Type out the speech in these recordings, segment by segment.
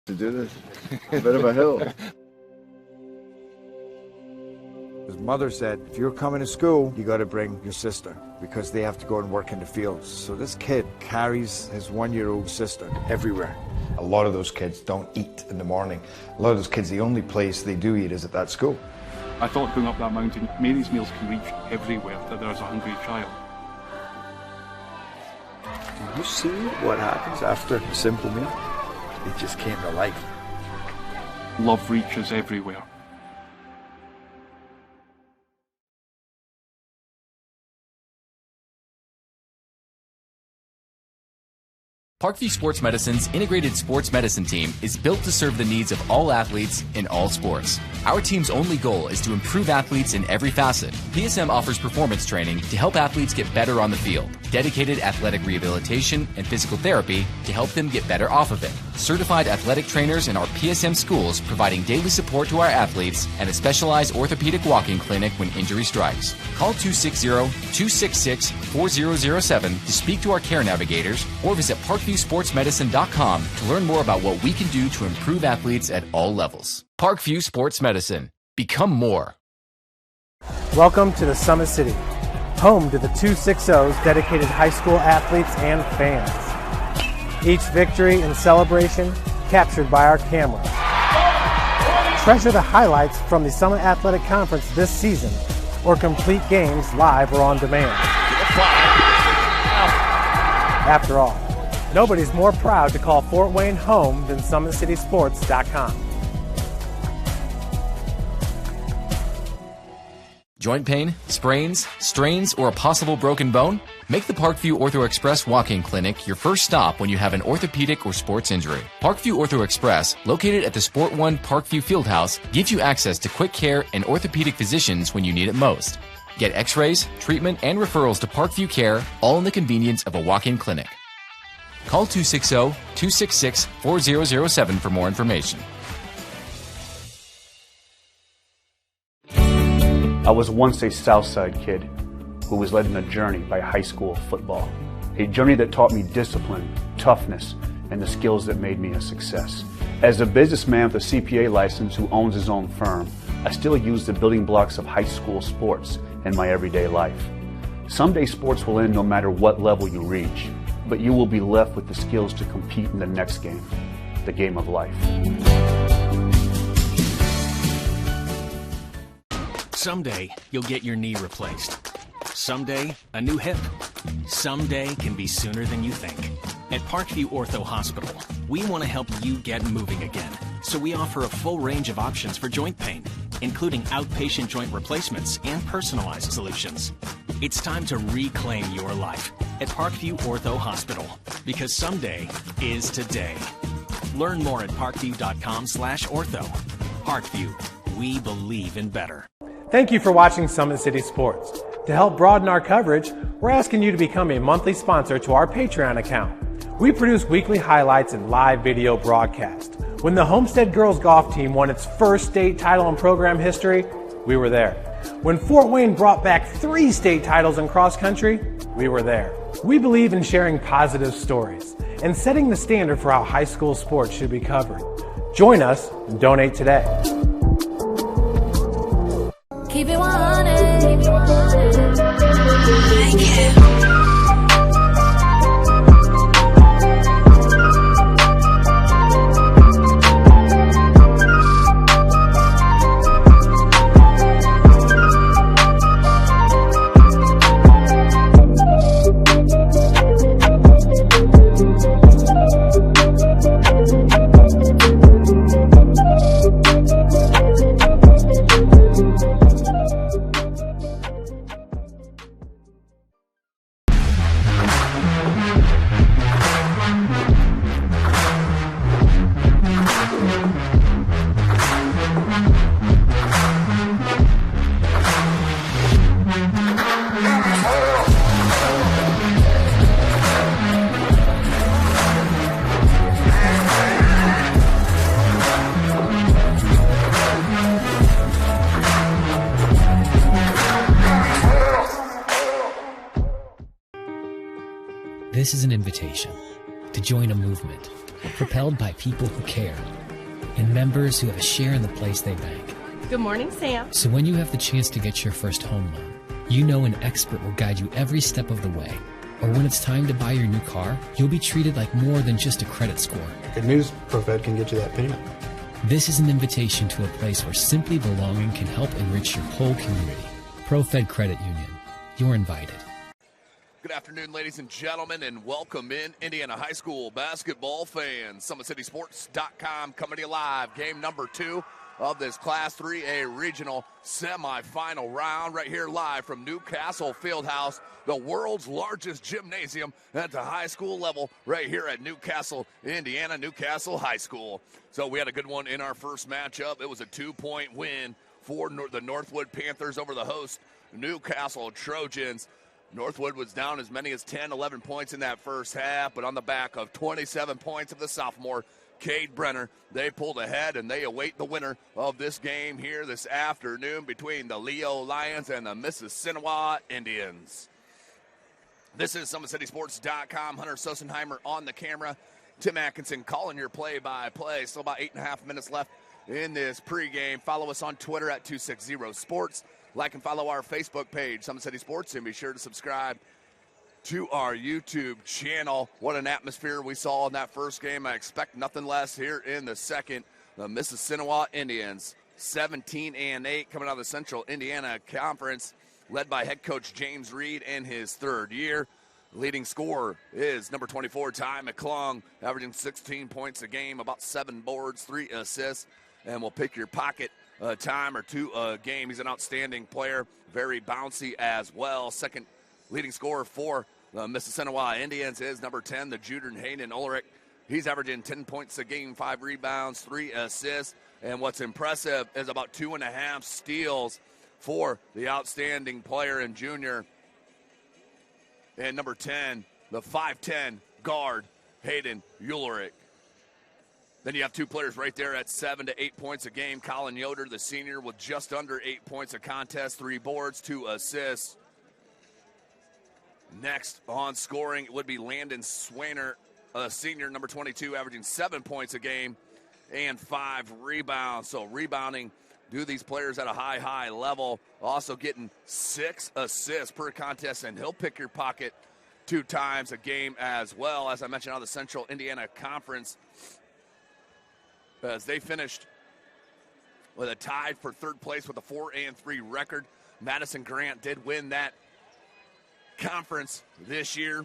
to do this. A bit of a hill. His mother said, if you're coming to school, you got to bring your sister because they have to go and work in the fields. So this kid carries his 1-year-old sister everywhere. A lot of those kids don't eat in the morning. A lot of those kids, the only place they do eat is at that school. I thought going up that mountain, Mary's meals can reach everywhere that there's a hungry child. Do you see what happens after a simple meal? It just came to life. Love reaches everywhere. Parkview Sports Medicine's integrated sports medicine team is built to serve the needs of all athletes in all sports. Our team's only goal is to improve athletes in every facet. PSM offers performance training to help athletes get better on the field, dedicated athletic rehabilitation and physical therapy to help them get better off of it, certified athletic trainers in our PSM schools providing daily support to our athletes, and a specialized orthopedic walking clinic when injury strikes. Call 260-266-4007 to speak to our care navigators or visit ParkviewSportsMedicine.com to learn more about what we can do to improve athletes at all levels. Parkview Sports Medicine. Become more. Welcome to the Summit City, home to the 260's dedicated high school athletes and fans. Each victory and celebration captured by our camera. Treasure the highlights from the Summit Athletic Conference this season or complete games live or on demand. After all, nobody's more proud to call Fort Wayne home than SummitCitySports.com. Joint pain, sprains, strains, or a possible broken bone? Make the Parkview Ortho Express walk-in clinic your first stop when you have an orthopedic or sports injury. Parkview Ortho Express, located at the Sport One Parkview Fieldhouse, gives you access to quick care and orthopedic physicians when you need it most. Get x-rays, treatment, and referrals to Parkview Care, all in the convenience of a walk-in clinic. Call 260-266-4007 for more information. I was once a Southside kid who was led on a journey by high school football. A journey that taught me discipline, toughness, and the skills that made me a success. As a businessman with a CPA license who owns his own firm, I still use the building blocks of high school sports in my everyday life. Someday sports will end no matter what level you reach, but you will be left with the skills to compete in the next game, the game of life. Someday, you'll get your knee replaced. Someday, a new hip. Someday can be sooner than you think. At Parkview Ortho Hospital, we want to help you get moving again. So we offer a full range of options for joint pain, including outpatient joint replacements and personalized solutions. It's time to reclaim your life at Parkview Ortho Hospital, because someday is today. Learn more at parkview.com/ortho. Parkview, we believe in better. Thank you for watching Summit City Sports. To help broaden our coverage, we're asking you to become a monthly sponsor to our Patreon account. We produce weekly highlights and live video broadcast. When the Homestead girls golf team won its first state title in program history, we were there. When Fort Wayne brought back 3 state titles in cross country, we were there. We believe in sharing positive stories and setting the standard for how high school sports should be covered. Join us and donate today. Keep it 100. Make it. This is an invitation to join a movement propelled by people who care and members who have a share in the place they bank. Good morning, Sam. So when you have the chance to get your first home loan, you know an expert will guide you every step of the way. Or when it's time to buy your new car, you'll be treated like more than just a credit score. Good news, ProFed can get you that payment. This is an invitation to a place where simply belonging can help enrich your whole community. ProFed Credit Union. You're invited. Good afternoon, ladies and gentlemen, and welcome in Indiana High School basketball fans. SummitCitySports.com coming to you live. Game number 2 of this Class 3A regional semifinal round right here live from Newcastle Fieldhouse, the world's largest gymnasium at the high school level right here at Newcastle, Indiana, Newcastle High School. So we had a good one in our first matchup. It was a 2-point win for the Northwood Panthers over the host Newcastle Trojans. Northwood was down as many as 10, 11 points in that first half, but on the back of 27 points of the sophomore, Cade Brenner, they pulled ahead, and they await the winner of this game here this afternoon between the Leo Lions and the Mississinewa Indians. This is SummitCitySports.com. Hunter Sosenheimer on the camera. Tim Atkinson calling your play-by-play. Still about 8.5 minutes left in this pregame. Follow us on Twitter at 260sports. Like and follow our Facebook page, Summit City Sports, and be sure to subscribe to our YouTube channel. What an atmosphere we saw in that first game. I expect nothing less here in the second. The Mississinewa Indians, 17-8, coming out of the Central Indiana Conference, led by head coach James Reed in his third year. Leading scorer is number 24, Ty McClung, averaging 16 points a game, about 7 boards, 3 assists, and will pick your pocket a time or 2 a game. He's an outstanding player, very bouncy as well. Second leading scorer for the Mississinewa Indians is number 10, the Judern Hayden Ulrich. He's averaging 10 points a game, 5 rebounds, 3 assists. And what's impressive is about 2.5 steals for the outstanding player and junior. And number 10, the 5'10 guard, Hayden Ulrich. Then you have 2 players right there at 7 to 8 points a game. Colin Yoder, the senior, with just under 8 points a contest, 3 boards, 2 assists. Next on scoring, it would be Landon Swainer, a senior, number 22, averaging 7 points a game and 5 rebounds. So rebounding, do these players at a high level. Also getting 6 assists per contest, and he'll pick your pocket 2 times a game as well. As I mentioned, out of the Central Indiana Conference, as they finished with a tie for third place with a 4-3 record. Madison Grant did win that conference this year.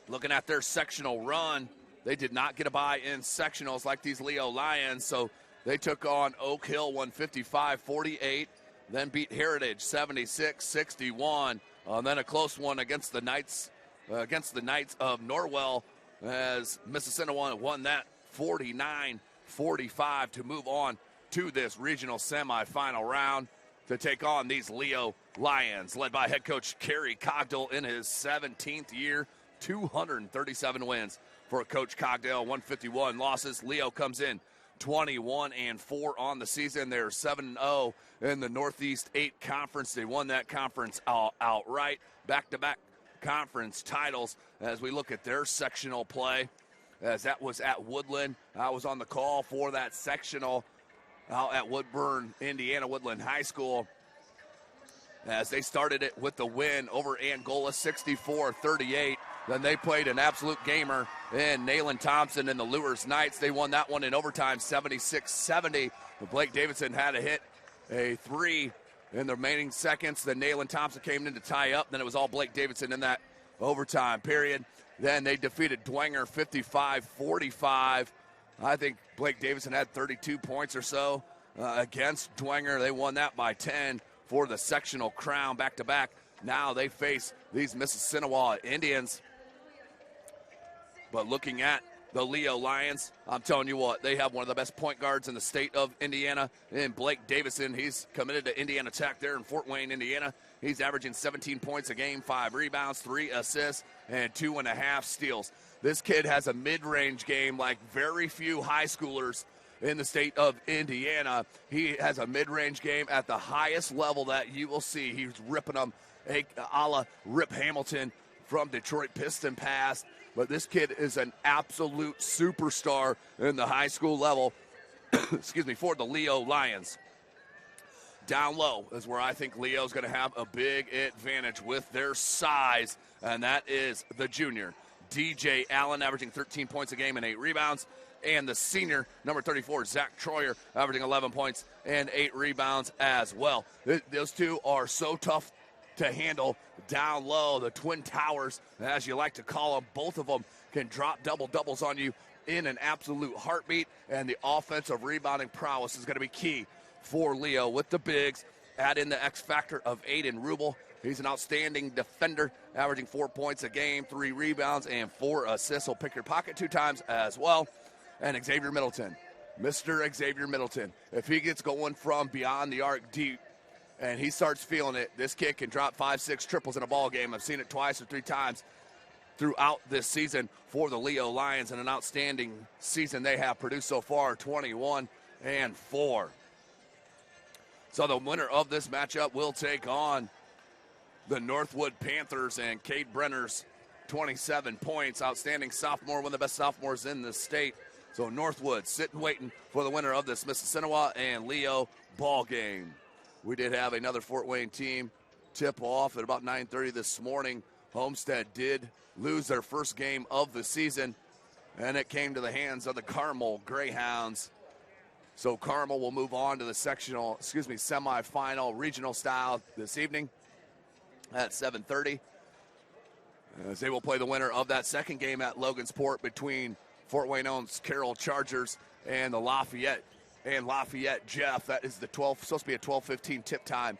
Looking at their sectional run, they did not get a bye in sectionals like these Leo Lions, so they took on Oak Hill 155-48, then beat Heritage 76-61, then a close one against the Knights of Norwell, as Mississinewa won that 49-45 to move on to this regional semifinal round to take on these Leo Lions, led by head coach Kerry Cogdell in his 17th year, 237 wins for Coach Cogdell, 151 losses. Leo comes in 21-4 on the season. They're 7-0 in the Northeast 8 Conference. They won that conference outright. Back-to-back conference titles as we look at their sectional play, as that was at Woodland. I was on the call for that sectional out at Woodburn, Indiana, Woodland High School, as they started it with the win over Angola, 64-38. Then they played an absolute gamer in Nayland Thompson and the Lures Knights. They won that one in overtime, 76-70. Blake Davidson had to hit a 3 in the remaining seconds. Then Nayland Thompson came in to tie up. Then it was all Blake Davidson in that overtime period. Then they defeated Dwenger 55-45. I think Blake Davidson had 32 points or so against Dwenger. They won that by 10 for the sectional crown back-to-back. Now they face these Mississinewa Indians. But looking at the Leo Lions, I'm telling you what, they have one of the best point guards in the state of Indiana in Blake Davidson. He's committed to Indiana Tech there in Fort Wayne, Indiana. He's averaging 17 points a game, 5 rebounds, 3 assists, and 2.5 steals. This kid has a mid-range game like very few high schoolers in the state of Indiana. He has a mid-range game at the highest level that you will see. He's ripping them a la Rip Hamilton from Detroit Piston Pass. but this kid is an absolute superstar in the high school level, excuse me, for the Leo Lions. Down low is where I think Leo's going to have a big advantage with their size, and that is the junior, DJ Allen, averaging 13 points a game and 8 rebounds, and the senior, number 34, Zach Troyer, averaging 11 points and 8 rebounds as well. Those two are so tough to handle down low, the Twin Towers, as you like to call them. Both of them can drop double-doubles on you in an absolute heartbeat, and the offensive rebounding prowess is going to be key for Leo with the bigs. Add in the X factor of Aiden Rubel. He's an outstanding defender, averaging 4 points a game, 3 rebounds, and 4 assists. He'll pick your pocket 2 times as well. And Xavier Middleton, Mr. Xavier Middleton, if he gets going from beyond the arc deep and he starts feeling it, this kid can drop 5-6 triples in a ball game. I've seen it twice or 3 times throughout this season for the Leo Lions, and an outstanding season they have produced so far, 21-4. So the winner of this matchup will take on the Northwood Panthers, and Cade Brenner's 27 points. Outstanding sophomore, one of the best sophomores in the state. So Northwood sitting waiting for the winner of this Mississinewa and Leo ball game. We did have another Fort Wayne team tip off at about 9:30 this morning. Homestead did lose their first game of the season, and it came to the hands of the Carmel Greyhounds. So Carmel will move on to the semifinal regional style this evening at 7:30. As they will play the winner of that second game at Logansport between Fort Wayne-owned Carroll Chargers and the Lafayette Jeff. That is supposed to be a 12:15 tip time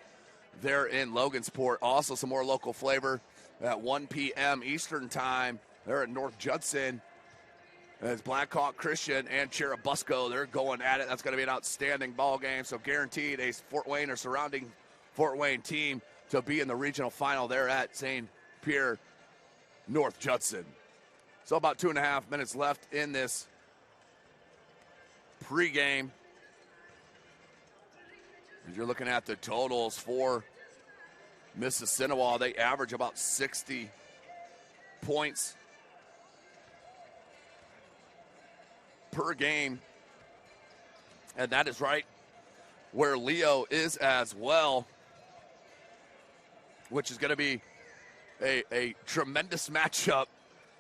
there in Logansport. Also some more local flavor at 1 p.m. Eastern time. They're at North Judson. As Blackhawk Christian and Cherubusco, they're going at it. That's going to be an outstanding ball game. So guaranteed a Fort Wayne or surrounding Fort Wayne team to be in the regional final there at St. Pierre North Judson. So about 2.5 minutes left in this pregame. As you're looking at the totals for Mississinewa, they average about 60 points per game. And that is right where Leo is as well, which is going to be a tremendous matchup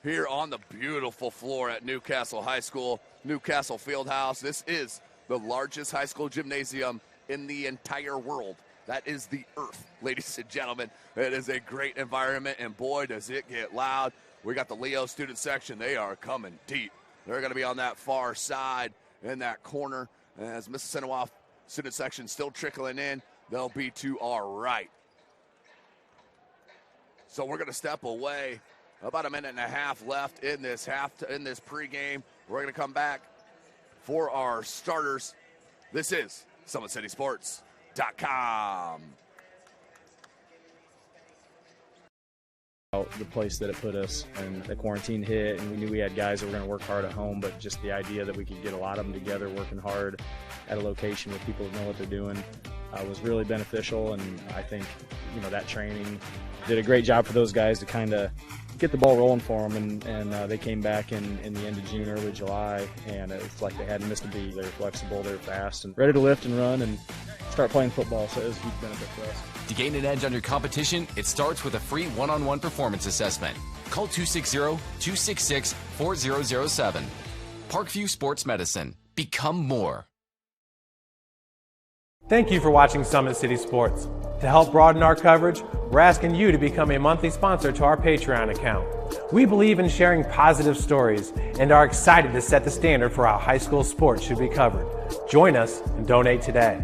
here on the beautiful floor at Newcastle High School, Newcastle Fieldhouse. This is the largest high school gymnasium in the entire world. That is the earth, ladies and gentlemen. It is a great environment, and boy, does it get loud. We got the Leo student section. They are coming deep. They're going to be on that far side in that corner. As Mississinewa student section still trickling in, they'll be to our right. So we're going to step away. About 1.5 minutes left in this pregame. We're going to come back for our starters. This is SummitCitySports.com. The place that it put us, and the quarantine hit, and we knew we had guys that were going to work hard at home, but just the idea that we could get a lot of them together working hard at a location where people know what they're doing was really beneficial. And I think that training did a great job for those guys to kind of get the ball rolling for them, and they came back in the end of June, early July, and it's like they hadn't missed a beat. They were flexible, they were fast, and ready to lift and run and start playing football, so it was a huge benefit for us. To gain an edge on your competition, it starts with a free one-on-one performance assessment. Call 260-266-4007. Parkview Sports Medicine. Become more. Thank you for watching Summit City Sports. To help broaden our coverage, we're asking you to become a monthly sponsor to our Patreon account. We believe in sharing positive stories and are excited to set the standard for how high school sports should be covered. Join us and donate today.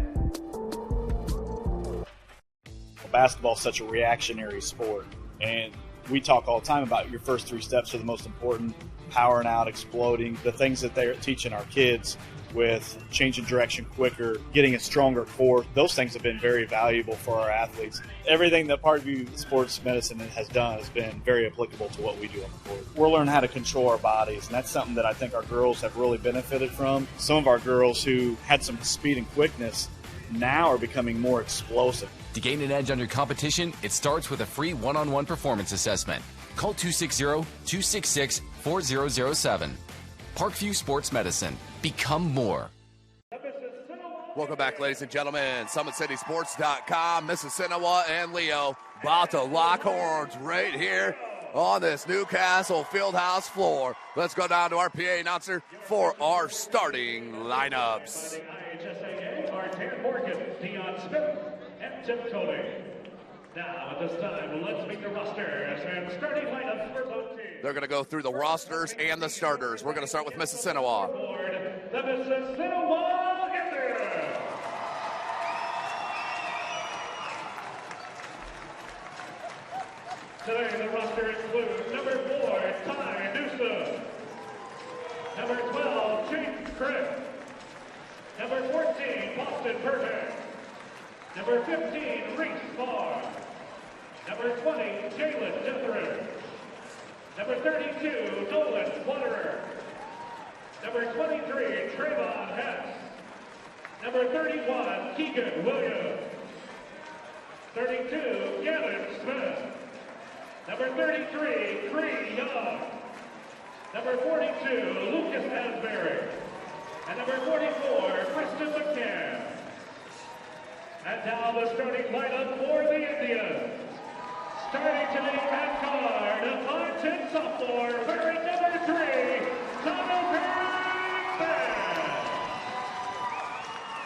Basketball is such a reactionary sport, and we talk all the time about your first 3 steps are the most important: powering out, exploding, the things that they're teaching our kids with changing direction quicker, getting a stronger core. Those things have been very valuable for our athletes. Everything that Parkview Sports Medicine has done has been very applicable to what we do on the court. We're learning how to control our bodies, and that's something that I think our girls have really benefited from. Some of our girls who had some speed and quickness now are becoming more explosive. To gain an edge on your competition, it starts with a free one-on-one performance assessment. Call 260-266-4007. Parkview Sports Medicine. Become more. Welcome back, ladies and gentlemen. SummitCitySports.com. Mississinewa and Leo about to lock horns right here on this Newcastle Fieldhouse floor. Let's go down to our PA announcer for our starting lineups. Now, at this time, let's meet the rosters and starting lineups for both teams. They're going to go through the rosters and the starters. We're going to start with Mississinewa. The Mississinewa Gators. Today, the roster includes number 4, Ty Newsom. Number 12, James Crick. Number 14, Boston Perfect. Number 15, Reese Farr. Number 20, Jalen Detherin. Number 32, Nolan Waterer. Number 23, Trayvon Hess. Number 31, Keegan Williams. 32, Gavin Smith. Number 33, Cree Young. Number 42, Lucas Asbury. And number 44, Kristen McCann. And now the starting lineup for the Indians. Starting today at guard, a 5'10" sophomore wearing number 3, Jonathan Bass.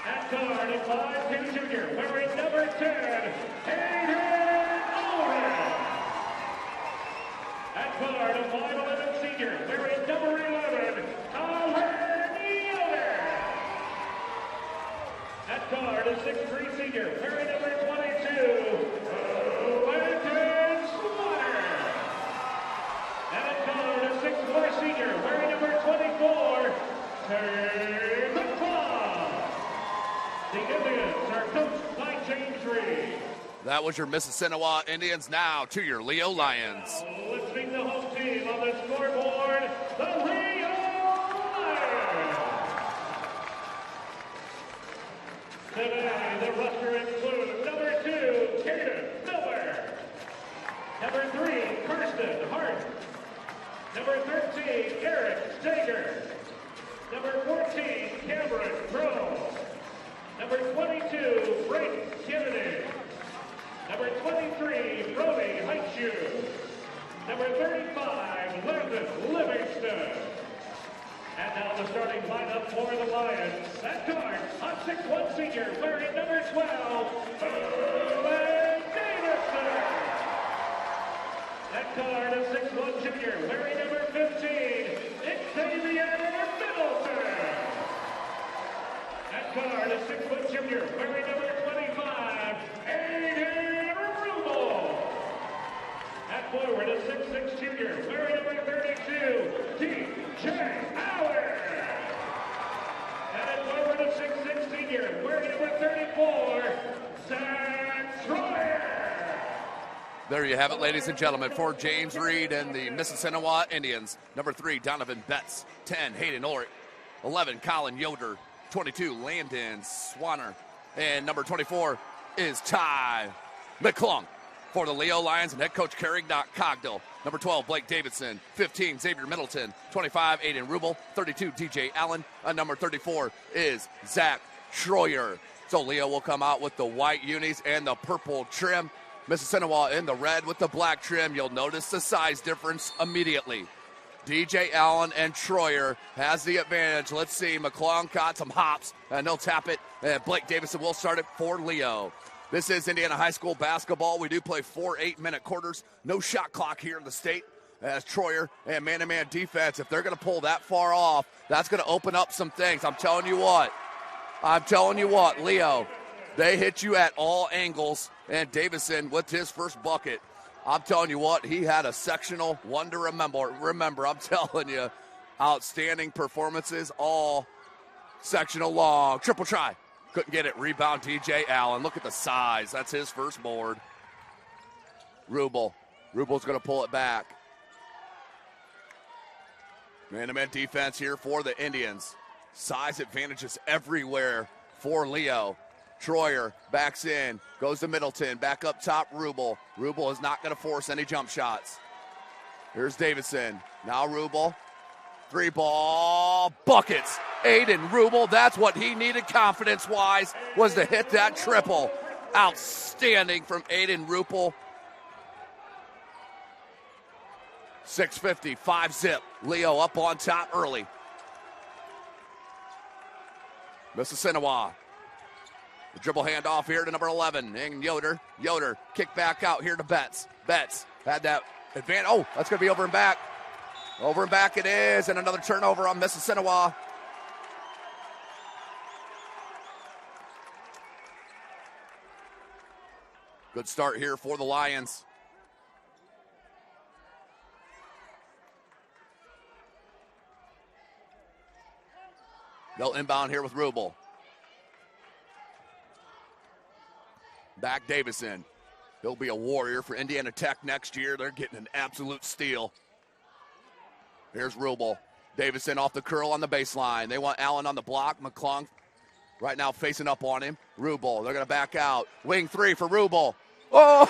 At guard, a 5'2" junior wearing number 10, Hayden Owen. At guard, a 5'11" senior wearing number 11, Colin Yoder. At guard, a 6'3" senior wearing number 22, Landon Slaughter. And at guard, a 6'4" senior wearing number 24, Taylor Claus. The Indians are coached by James Reed. That was your Mississinewa Indians. Now to your Leo Lions. Let's meet the home team on the scoreboard, the Leo Lions. Today, the roster includes number 2, Caden Miller. Number 3, Kirsten Hart. Number 13, Eric Steger. Number 14, Cameron Crow. Number 22, Brayden Kennedy. Number 23, Brody Heitschuh. Number 35, Landon Livingston. And now the starting lineup for the Lions. At guard, a 6'1" senior wearing number 12, Owen Davidson. At guard, a 6'1" junior wearing number 15, Xavier Middleton. At guard, a 6' junior wearing number 25, Aiden Rubel. At forward, a 6'6" junior wearing number 32, DJ Allen. And at forward, a 6'6" senior wearing number 34, Zach Troyer. There you have it, ladies and gentlemen, for James Reed and the Mississinewa Indians. Number 3, Donovan Betts. 10, Hayden Ulrich. 11, Colin Yoder. 22, Landon Swanner. And number 24 is Ty McClung. For the Leo Lions and head coach Kerry Cogdill. Number 12, Blake Davidson. 15, Xavier Middleton. 25, Aiden Rubel. 32, DJ Allen. And number 34 is Zach Schroyer. So Leo will come out with the white unis and the purple trim. Mississinewa in the red with the black trim. You'll notice the size difference immediately. DJ Allen and Troyer has the advantage. Let's see, McClung got some hops, and they'll tap it, and Blake Davidson will start it for Leo. This is Indiana High School basketball. We do play 4 8-minute quarters. No shot clock here in the state. As Troyer and man-to-man defense, if they're going to pull that far off, that's going to open up some things. I'm telling you what, Leo, they hit you at all angles, and Davison with his first bucket. I'm telling you what, he had a sectional one to remember, I'm telling you, outstanding performances, all sectional long. Triple try. Couldn't get it. Rebound, DJ Allen. Look at the size. That's his first board. Rubel's going to pull it back. Man-to-man defense here for the Indians. Size advantages everywhere for Leo. Troyer backs in, goes to Middleton, back up top, Rubel. Rubel is not going to force any jump shots. Here's Davidson. Now Rubel. 3-ball buckets. Aiden Rubel, that's what he needed confidence-wise, was to hit that triple. Outstanding from Aiden Rubel. 6:50, 5-zip. Leo up on top early. Mississinewa. The dribble handoff here to number 11, and Yoder. Yoder, kick back out here to Betts. Betts had that advantage. Oh, that's going to be over and back. Over and back it is, and another turnover on Mississinewa. Good start here for the Lions. They'll inbound here with Rubel. Back Davison. He'll be a warrior for Indiana Tech next year. They're getting an absolute steal. Here's Rubel. Davison off the curl on the baseline. They want Allen on the block. McClung right now facing up on him. Rubel, they're going to back out. Wing 3 for Rubel. Oh,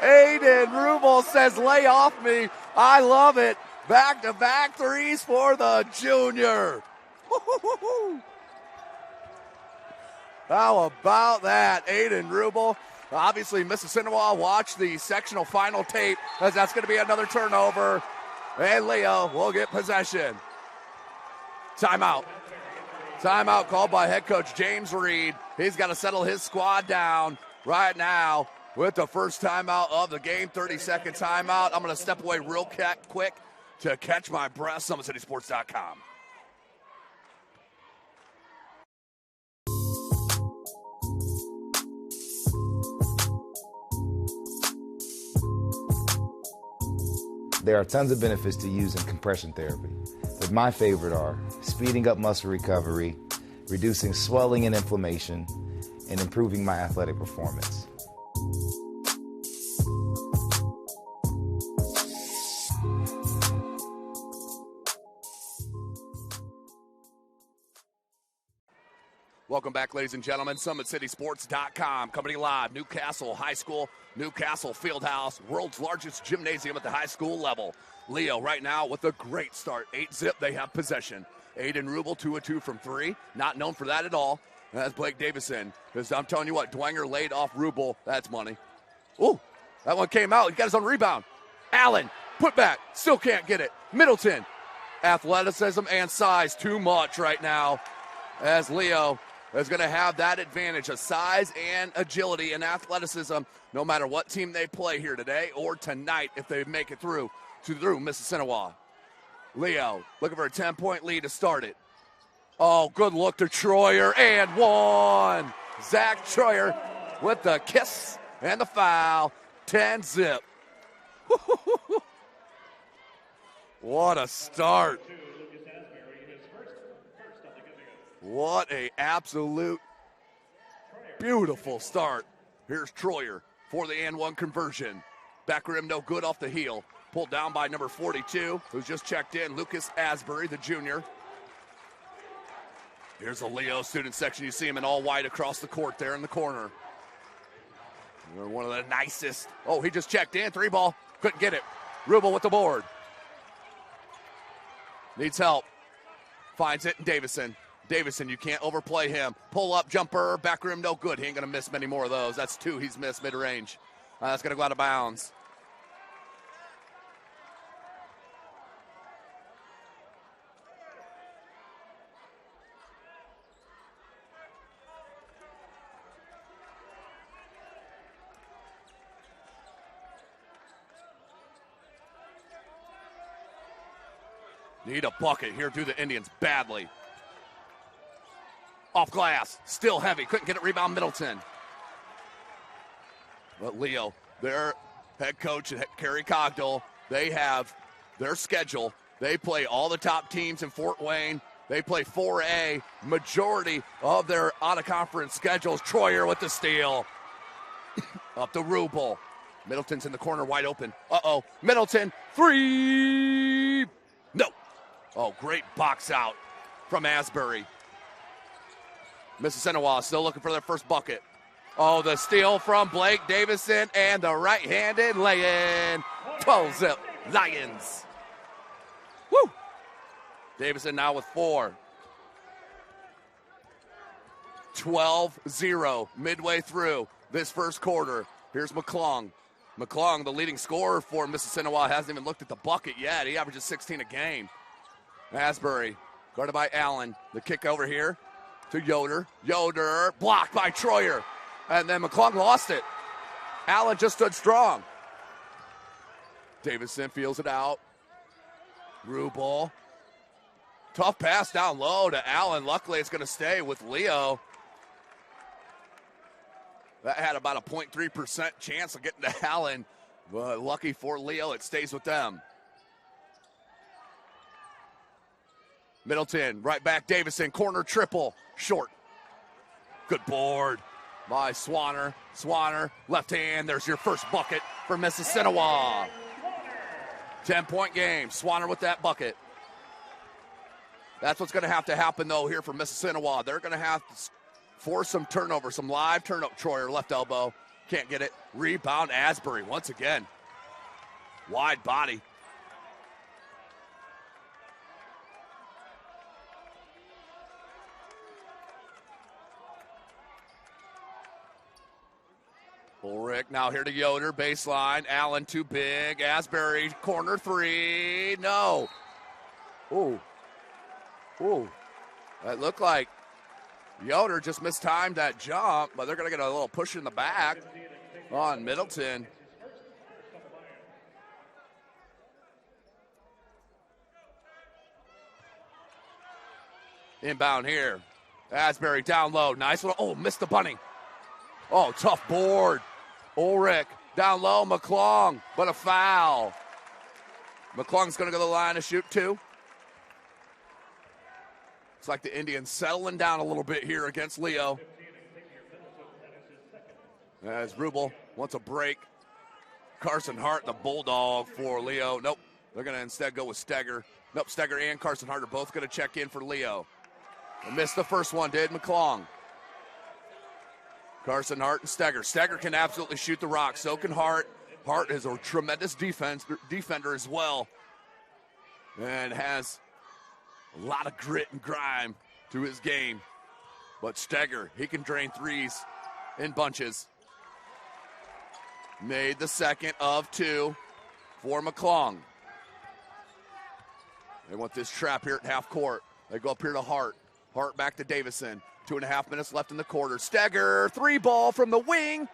Aiden Rubel says, lay off me. I love it. Back-to-back threes for the junior. How about that, Aiden Rubel? Obviously, Mississinewa watched the sectional final tape, as that's going to be another turnover. And Leo will get possession. Timeout. Timeout called by head coach James Reed. He's got to settle his squad down right now with the first timeout of the game. 30-second timeout. I'm going to step away real quick to catch my breath. SummitCitySports.com. There are tons of benefits to using compression therapy, but my favorite are speeding up muscle recovery, reducing swelling and inflammation, and improving my athletic performance. Welcome back, ladies and gentlemen. SummitCitySports.com, coming live. Newcastle High School, Newcastle Fieldhouse, world's largest gymnasium at the high school level. Leo right now with a great start. 8-zip, they have possession. Aiden Rubel, 2 of 2 from 3. Not known for that at all. And that's Blake Davison. Because I'm telling you what, Dwenger laid off Rubel. That's money. Ooh, that one came out. He got his own rebound. Allen, put back. Still can't get it. Middleton, athleticism and size too much right now. As Leo is going to have that advantage of size and agility and athleticism no matter what team they play here today or tonight if they make it through Mississinewa. Leo looking for a 10-point lead to start it. Oh, good look to Troyer and one. Zach Troyer with the kiss and the foul. 10-zip. What a start. What a absolute beautiful start. Here's Troyer for the and one conversion. Back rim no good off the heel. Pulled down by number 42, who's just checked in, Lucas Asbury, the junior. Here's the Leo student section. You see him in all white across the court there in the corner. They're one of the nicest. Oh, he just checked in, 3-ball. Couldn't get it. Rubel with the board. Needs help. Finds it in Davison. Davison, you can't overplay him. Pull up jumper, back rim, no good. He ain't going to miss many more of those. That's 2 he's missed mid-range. That's going to go out of bounds. Need a bucket here through the Indians badly. Off glass, still heavy, couldn't get it, rebound Middleton. But Leo, their head coach, Kerry Cogdell, they have their schedule. They play all the top teams in Fort Wayne. They play 4A, majority of their out-of-conference schedules. Troyer with the steal. Up to Rubel. Middleton's in the corner, wide open. Uh-oh, Middleton, 3! No. Oh, great box out from Asbury. Mississinewa still looking for their first bucket. Oh, the steal from Blake Davison and the right-handed lay-in. 12-zip Lions. Woo! Davison now with 4. 12-0 midway through this first quarter. Here's McClung. McClung, the leading scorer for Mississinewa, hasn't even looked at the bucket yet. He averages 16 a game. Asbury, guarded by Allen. The kick over here to Yoder. Yoder, blocked by Troyer. And then McClung lost it. Allen just stood strong. Davison feels it out. Rubel. Tough pass down low to Allen. Luckily, it's going to stay with Leo. That had about a 0.3% chance of getting to Allen. But lucky for Leo, it stays with them. Middleton, right back, Davison, corner triple, short. Good board by Swanner. Swanner, left hand, there's your first bucket for Mississinewa. 10-point game, Swanner with that bucket. That's what's going to have to happen, though, here for Mississinewa. They're going to have to force some turnover, some live turnover. Troyer, left elbow, can't get it. Rebound, Asbury, once again. Wide body. Ulrich now here to Yoder, baseline. Allen too big. Asbury, corner 3. No. Ooh. Ooh. That looked like Yoder just mistimed that jump, but they're going to get a little push in the back on Middleton. Inbound here. Asbury down low. Nice one. Oh, missed the bunny. Oh, tough board. Ulrich down low. McClung, but a foul. McClung's going to go to the line to shoot 2. It's like the Indians settling down a little bit here against Leo. As Rubel wants a break. Carson Hart, the bulldog for Leo. Nope, they're going to instead go with Steger. Nope, Steger and Carson Hart are both going to check in for Leo. They missed the first one, did McClung. Carson Hart and Steger. Steger can absolutely shoot the rock. So can Hart. Hart is a tremendous defender as well. And has a lot of grit and grime to his game. But Steger, he can drain threes in bunches. Made the second of 2 for McClung. They want this trap here at half court. They go up here to Hart. Hart back to Davison. 2.5 minutes left in the quarter. Steger, 3 ball from the wing.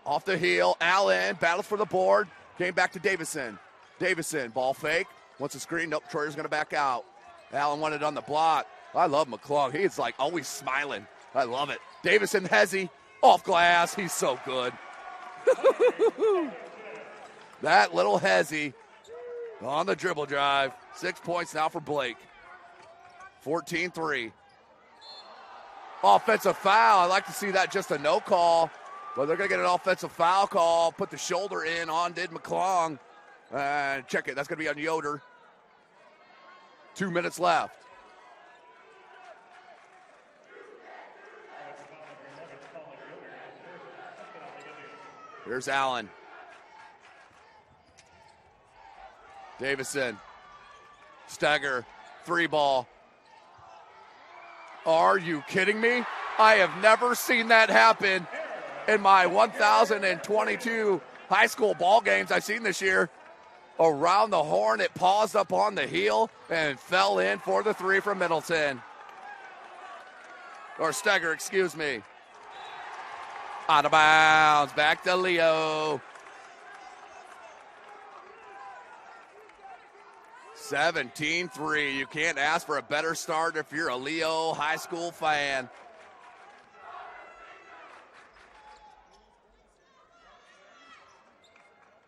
Off the heel. Allen battles for the board. Came back to Davison. Davison, ball fake. Wants a screen. Nope, Troyer's going to back out. Allen wanted on the block. I love McClung. He's like always smiling. I love it. Davison, Hezzy, off glass. He's so good. That little Hezzy on the dribble drive. 6 points now for Blake. 14-3. Offensive foul. I like to see that, just a no call. But they're going to get an offensive foul call. Put the shoulder in on did McClung. And check it. That's going to be on Yoder. 2 minutes left. Here's Allen. Davison. Steger. 3 ball. Are you kidding me? I have never seen that happen in my 1,022 high school ball games I've seen this year. Around the horn, it paused up on the heel and fell in for the 3 from Middleton. Or Steger, excuse me. Out of bounds, back to Leo. 17-3. You can't ask for a better start if you're a Leo high school fan.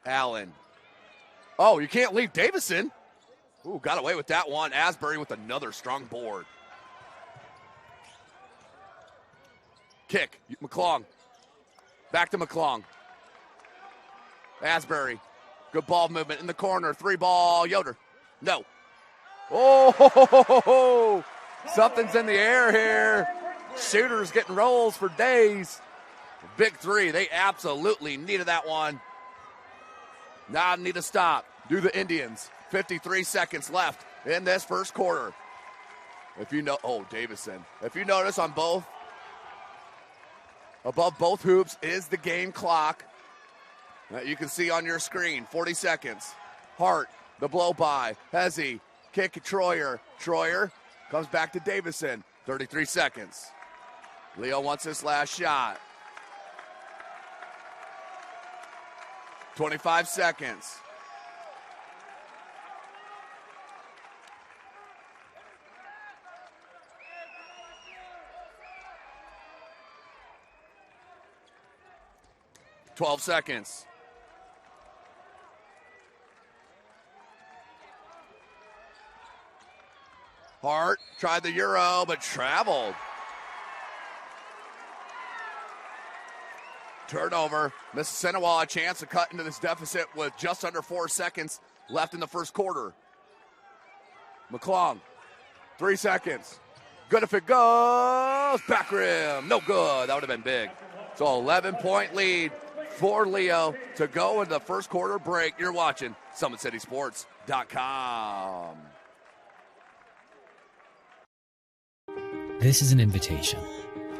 Allen. Oh, you can't leave Davison. Ooh, got away with that one. Asbury with another strong board. Kick. McClung. Back to McClung. Asbury. Good ball movement in the corner. 3 ball. Yoder. No. Oh, something's in the air here. Shooters getting rolls for days. Big three. They absolutely needed that one. Now need to stop. Do the Indians. 53 seconds left in this first quarter. If you know, Davison. If you notice on both, above both hoops is the game clock that you can see on your screen. 40 seconds. Hart, the blow by. Hezzy, kick to Troyer. Troyer comes back to Davison. 33 seconds. Leo wants his last shot. 25 seconds. $12 seconds. Hart tried the Euro, but traveled. Turnover. Mississinewa a chance to cut into this deficit with just under 4 seconds left in the first quarter. McClung, 3 seconds. Good if it goes. Back rim. No good. That would have been big. So 11-point lead for Leo to go into the first quarter break. You're watching SummitCitySports.com. This is an invitation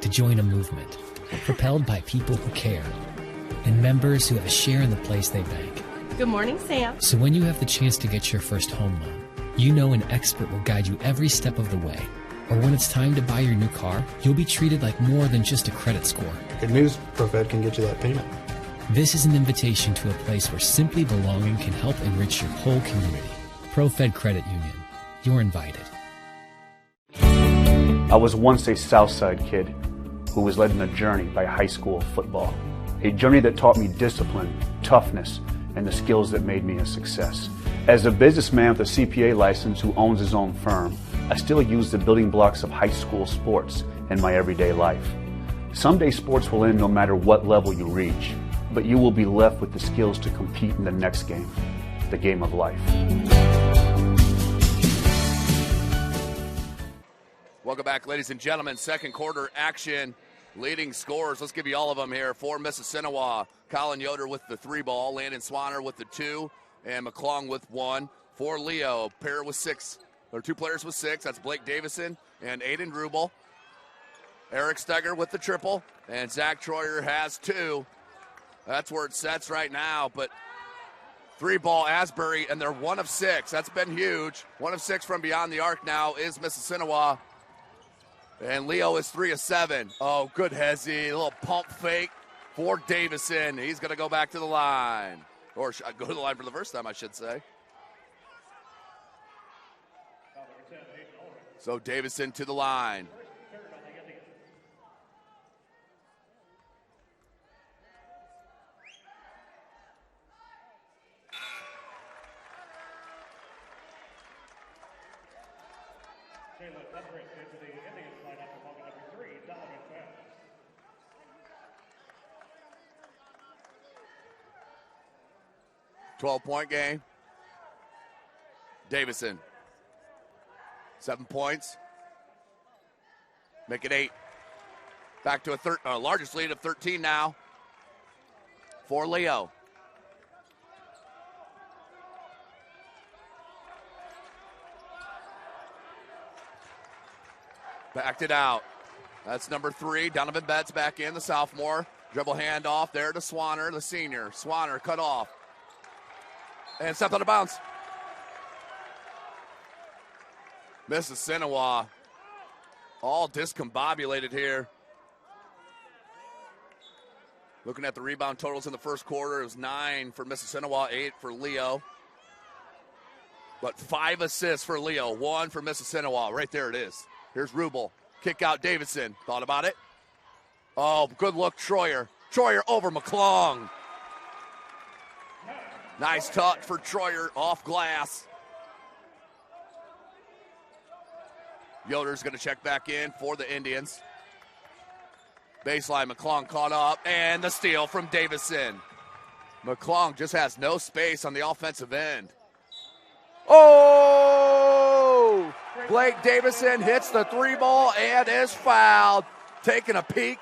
to join a movement propelled by people who care and members who have a share in the place they bank. Good morning, Sam. So when you have the chance to get your first home loan, you know an expert will guide you every step of the way. Or when it's time to buy your new car, you'll be treated like more than just a credit score. Good news, ProFed can get you that payment. This is an invitation to a place where simply belonging can help enrich your whole community. ProFed Credit Union. You're invited. I was once a Southside kid who was led on a journey by high school football. A journey that taught me discipline, toughness, and the skills that made me a success. As a businessman with a CPA license who owns his own firm, I still use the building blocks of high school sports in my everyday life. Someday sports will end no matter what level you reach, but you will be left with the skills to compete in the next game, the game of life. Welcome back, ladies and gentlemen. Second quarter action. Leading scorers. Let's give you all of them here. For Mississinewa, Colin Yoder with the 3 ball, Landon Swanner with the 2, and McClung with 1. For Leo, pair with 6, or 2 players with 6. That's Blake Davison and Aiden Rubel. Eric Steger with the triple, and Zach Troyer has 2. That's where it sets right now, but 3 ball Asbury, and they're 1 of 6. That's been huge. 1 of 6 from beyond the arc now is Mississinewa. And Leo is 3 of 7. Oh, good Hezzy. A little pump fake for Davison. He's going to go back to the line. Or go to the line for the first time, I should say. So Davison to the line. Into the Indians lineup among number 3, Donovan Bell. 12-point game. Davison, 7 points. Make it 8. Back to a largest lead of 13 now for Leo. Backed it out. That's number 3. Donovan Betts back in, the sophomore. Dribble handoff there to Swanner, the senior. Swanner cut off. And stepped out of bounds. Mississinewa all discombobulated here. Looking at the rebound totals in the first quarter, it was 9 for Mississinewa, 8 for Leo. But 5 assists for Leo, 1 for Mississinewa. Right there it is. Here's Rubel. Kick out Davison. Thought about it. Oh, good look, Troyer. Troyer over McClung. Nice touch for Troyer off glass. Yoder's going to check back in for the Indians. Baseline, McClung caught up, and the steal from Davison. McClung just has no space on the offensive end. Oh! Blake Davison hits the 3 ball and is fouled. Taking a peek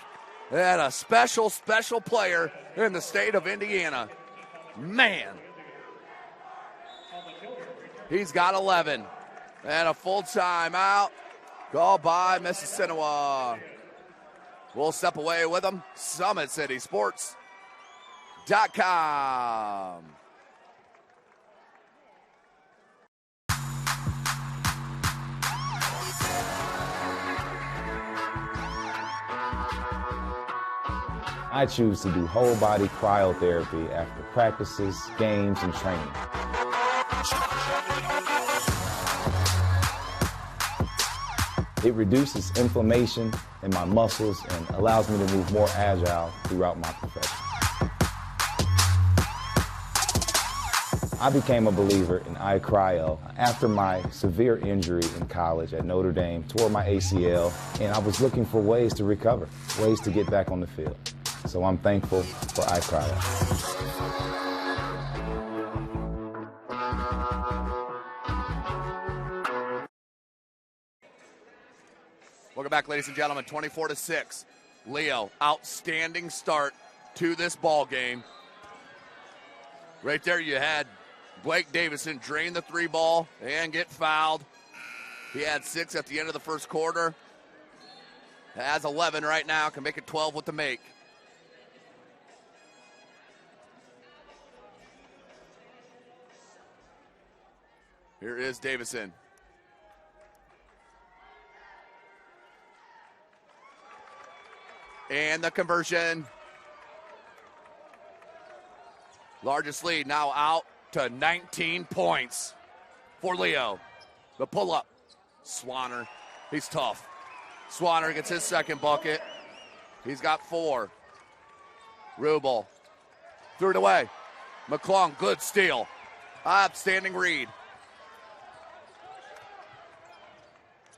And a special, special player in the state of Indiana. Man. He's got 11. And a full timeout called by Mississinewa. We'll step away with them. SummitCitySports.com. I choose to do whole body cryotherapy after practices, games, and training. It reduces inflammation in my muscles and allows me to move more agile throughout my profession. I became a believer in iCryo after my severe injury in college at Notre Dame, tore my ACL, and I was looking for ways to recover, ways to get back on the field. So I'm thankful for iCryo. Welcome back, ladies and gentlemen. 24-6. Leo, outstanding start to this ball game. Right there you had Blake Davison drain the 3-ball and get fouled. He had 6 at the end of the first quarter. Has 11 right now, can make it 12 with the make. Here is Davison. And the conversion. Largest lead now out to 19 points for Leo. The pull-up. Swanner. He's tough. Swanner gets his second bucket. He's got 4. Rubel. Threw it away. McClung, good steal. Outstanding read.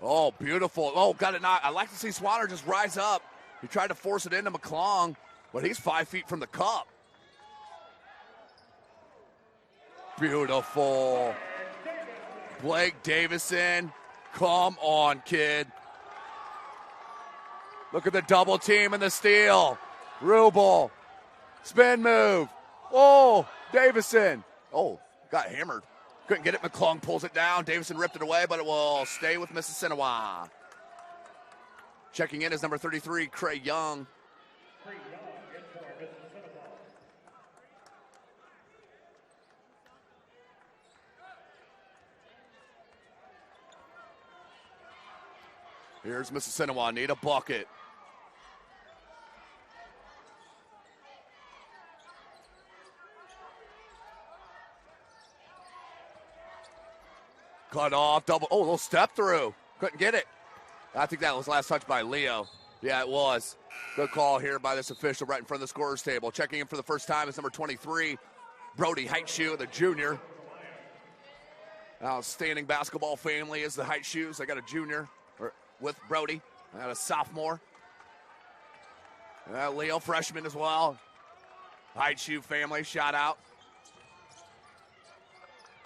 Oh, beautiful. Oh, got it knocked. I like to see Swanner just rise up. He tried to force it into McClung, but he's 5 feet from the cup. Beautiful. Blake Davison. Come on, kid. Look at the double team and the steal. Rubel. Spin move. Oh, Davison. Oh, got hammered. Couldn't get it. McClung pulls it down. Davison ripped it away, but it will stay with Mississinewa. Checking in is number 33, Cray Young. Here's Mississinewa, need a bucket. Cut off, double, oh, a little step through. Couldn't get it. I think that was last touch by Leo. Yeah, it was. Good call here by this official right in front of the scorer's table. Checking in for the first time is number 23, Brody Heitshoe, the junior. Outstanding basketball family is the Heitshoes. I got a junior with Brody. I got a sophomore. Leo, freshman as well. Heitshoe family, shout out.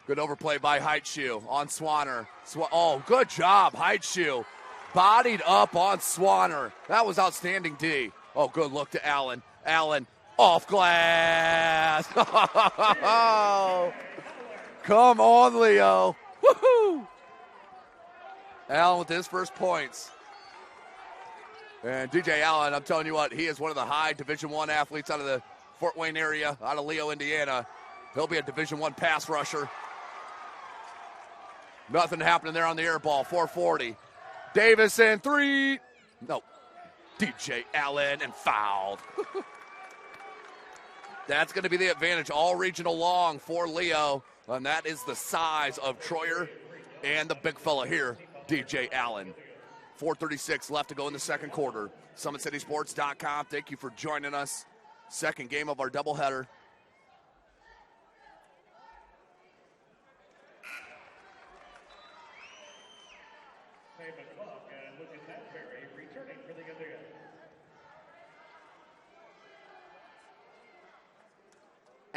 Good overplay by Heitshoe on Swanner. Oh, good job, Heitshoe. Bodied up on Swanner. That was outstanding D. Oh, good look to Allen. Allen off glass. Come on, Leo. Woohoo! Allen with his first points. And DJ Allen, I'm telling you what, he is one of the high Division I athletes out of the Fort Wayne area, out of Leo, Indiana. He'll be a Division I pass rusher. Nothing happening there on the air ball. 440. Davison, 3. No. DJ Allen and fouled. That's going to be the advantage. All regional long for Leo. And that is the size of Troyer and the big fella here, DJ Allen. 4:36 left to go in the second quarter. SummitCitySports.com. Thank you for joining us. Second game of our doubleheader.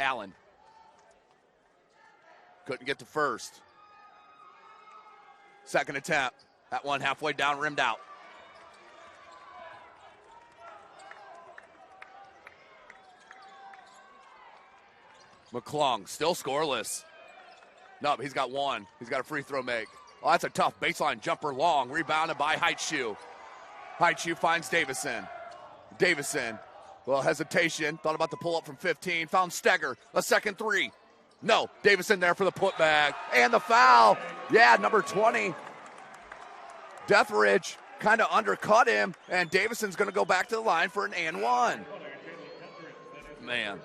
Allen. Couldn't get to first. Second attempt. That one halfway down, rimmed out. McClung still scoreless. Nope, he's got one. He's got a free throw make. Oh, that's a tough baseline jumper long. Rebounded by Heitschuh. Heitschuh finds Davison. Davison, well, hesitation. Thought about the pull up from 15. Found Steger. A second three. No, Davison there for the putback. And the foul. Yeah, number 20. Deathridge kind of undercut him. And Davison's going to go back to the line for an and one. Man.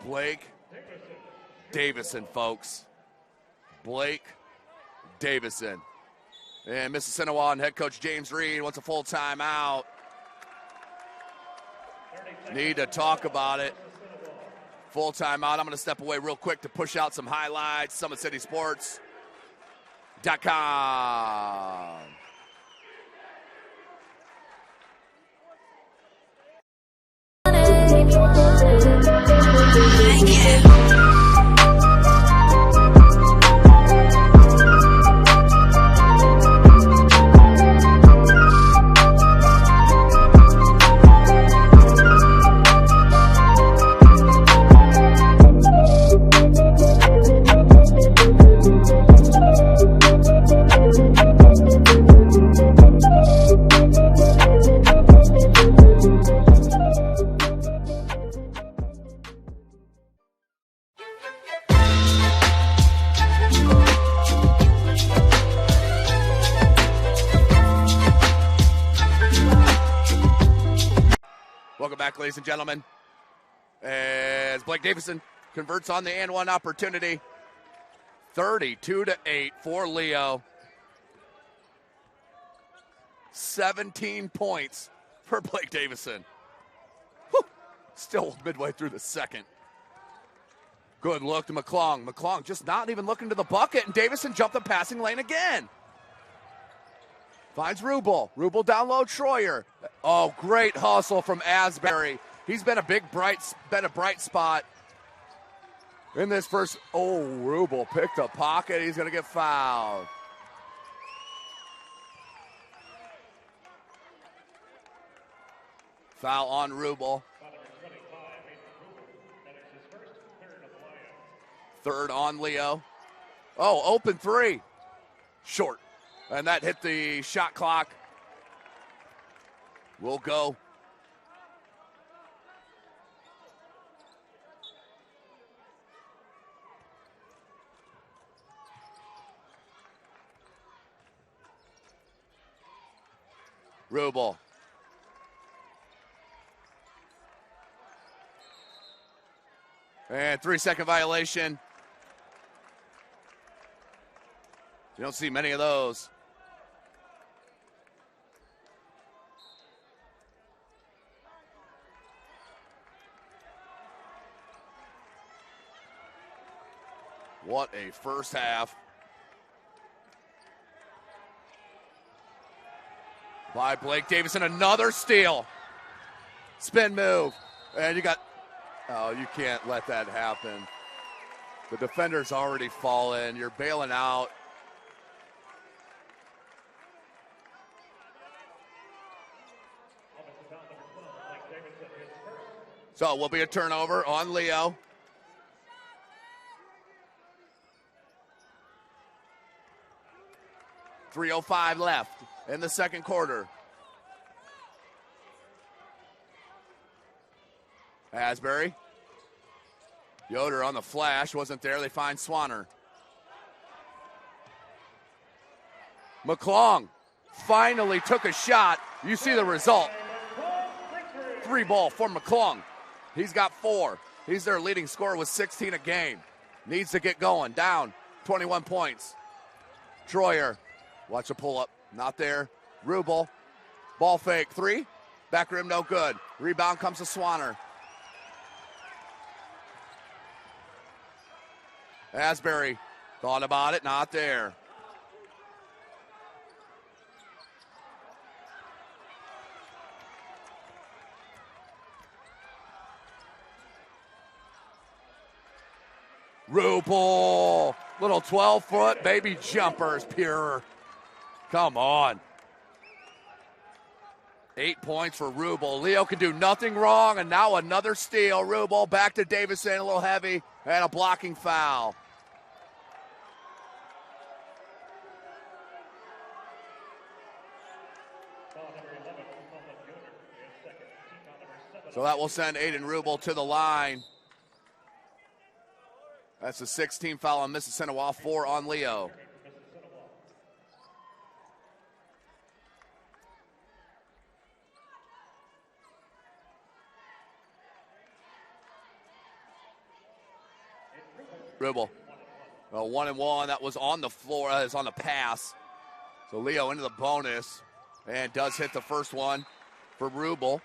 Blake Davison, folks. Blake Davison. And Mississinewa and head coach James Reed wants a full timeout. Need to talk about it. Full timeout. I'm going to step away real quick to push out some highlights. SummitCitySports.com. Welcome back, ladies and gentlemen, as Blake Davison converts on the and one opportunity. 32-8 for Leo. 17 points for Blake Davison. Whew. Still midway through the second. Good look to McClung. McClung just not even looking to the bucket, and Davison jumped the passing lane again. Finds Rubel. Rubel down low, Troyer. Oh, great hustle from Asbury. He's been a bright spot in this first. Oh, Rubel picked a pocket. He's going to get fouled. Foul on Rubel. Third on Leo. Oh, open three. Short. And that hit the shot clock. We'll go. Rubel. And 3-second violation. You don't see many of those. What a first half by Blake Davison. Another steal. Spin move. And you got, oh, you can't let that happen. The defender's already fallen. You're bailing out. So it will be a turnover on Leo. .305 left in the second quarter. Asbury. Yoder on the flash, wasn't there. They find Swanner. McClung finally took a shot. You see the result. 3-ball for McClung. He's got 4. He's their leading scorer with 16 a game. Needs to get going. Down 21 points. Troyer. Watch a pull-up. Not there. Rubel. Ball fake. 3. Back rim, no good. Rebound comes to Swanner. Asbury thought about it. Not there. Rubel. Little 12-foot baby jumpers. Pure. Come on. 8 points for Rubel. Leo can do nothing wrong, and now another steal. Rubel back to Davison, a little heavy, and a blocking foul. So that will send Aiden Rubel to the line. That's a 16 foul on Mississinewa, 4 on Leo. Rubel, 1-1. That was on the floor. Is on the pass. So Leo into the bonus and does hit the first one for Rubel.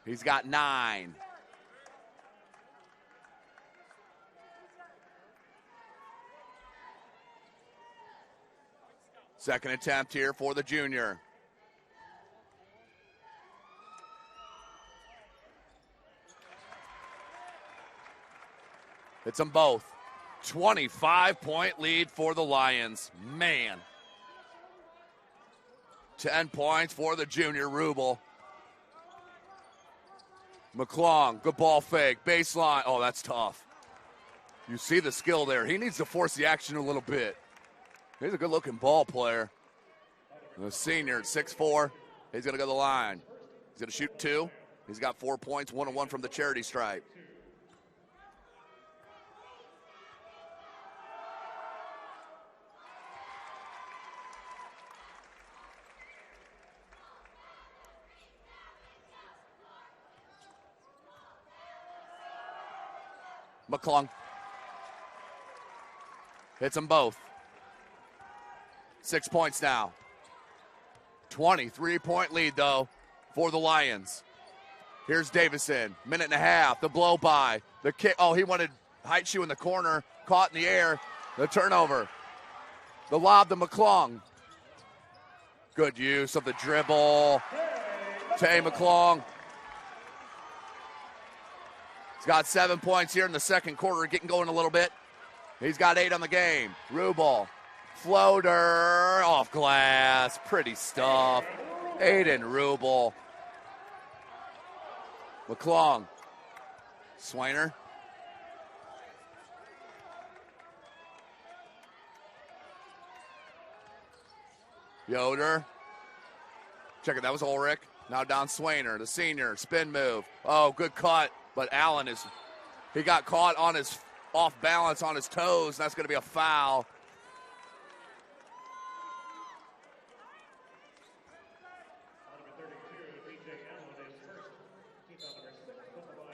He's got 9. Second attempt here for the junior. Hits them both. 25-point lead for the Lions. Man. 10 points for the junior, Rubel. McClung, good ball fake, baseline. Oh, that's tough. You see the skill there. He needs to force the action a little bit. He's a good-looking ball player. The senior at 6'4", he's going to go to the line. He's going to shoot 2. He's got 4 points, 1-1 from the charity stripe. McClung hits them both. 6 points now. 23-point lead, though, for the Lions. Here's Davison. Minute and a half. The blow by. The kick. Oh, he wanted height shoe in the corner. Caught in the air. The turnover. The lob to McClung. Good use of the dribble. Tay McClung. He's got 7 points here in the second quarter, getting going a little bit. He's got 8 on the game. Rubel, floater, off glass, pretty stuff. Aiden Rubel. McClung, Swainer. Yoder. Check it, that was Ulrich. Now down Swainer, the senior, spin move. Oh, good cut. But Allen he got caught on his off balance on his toes, and that's going to be a foul.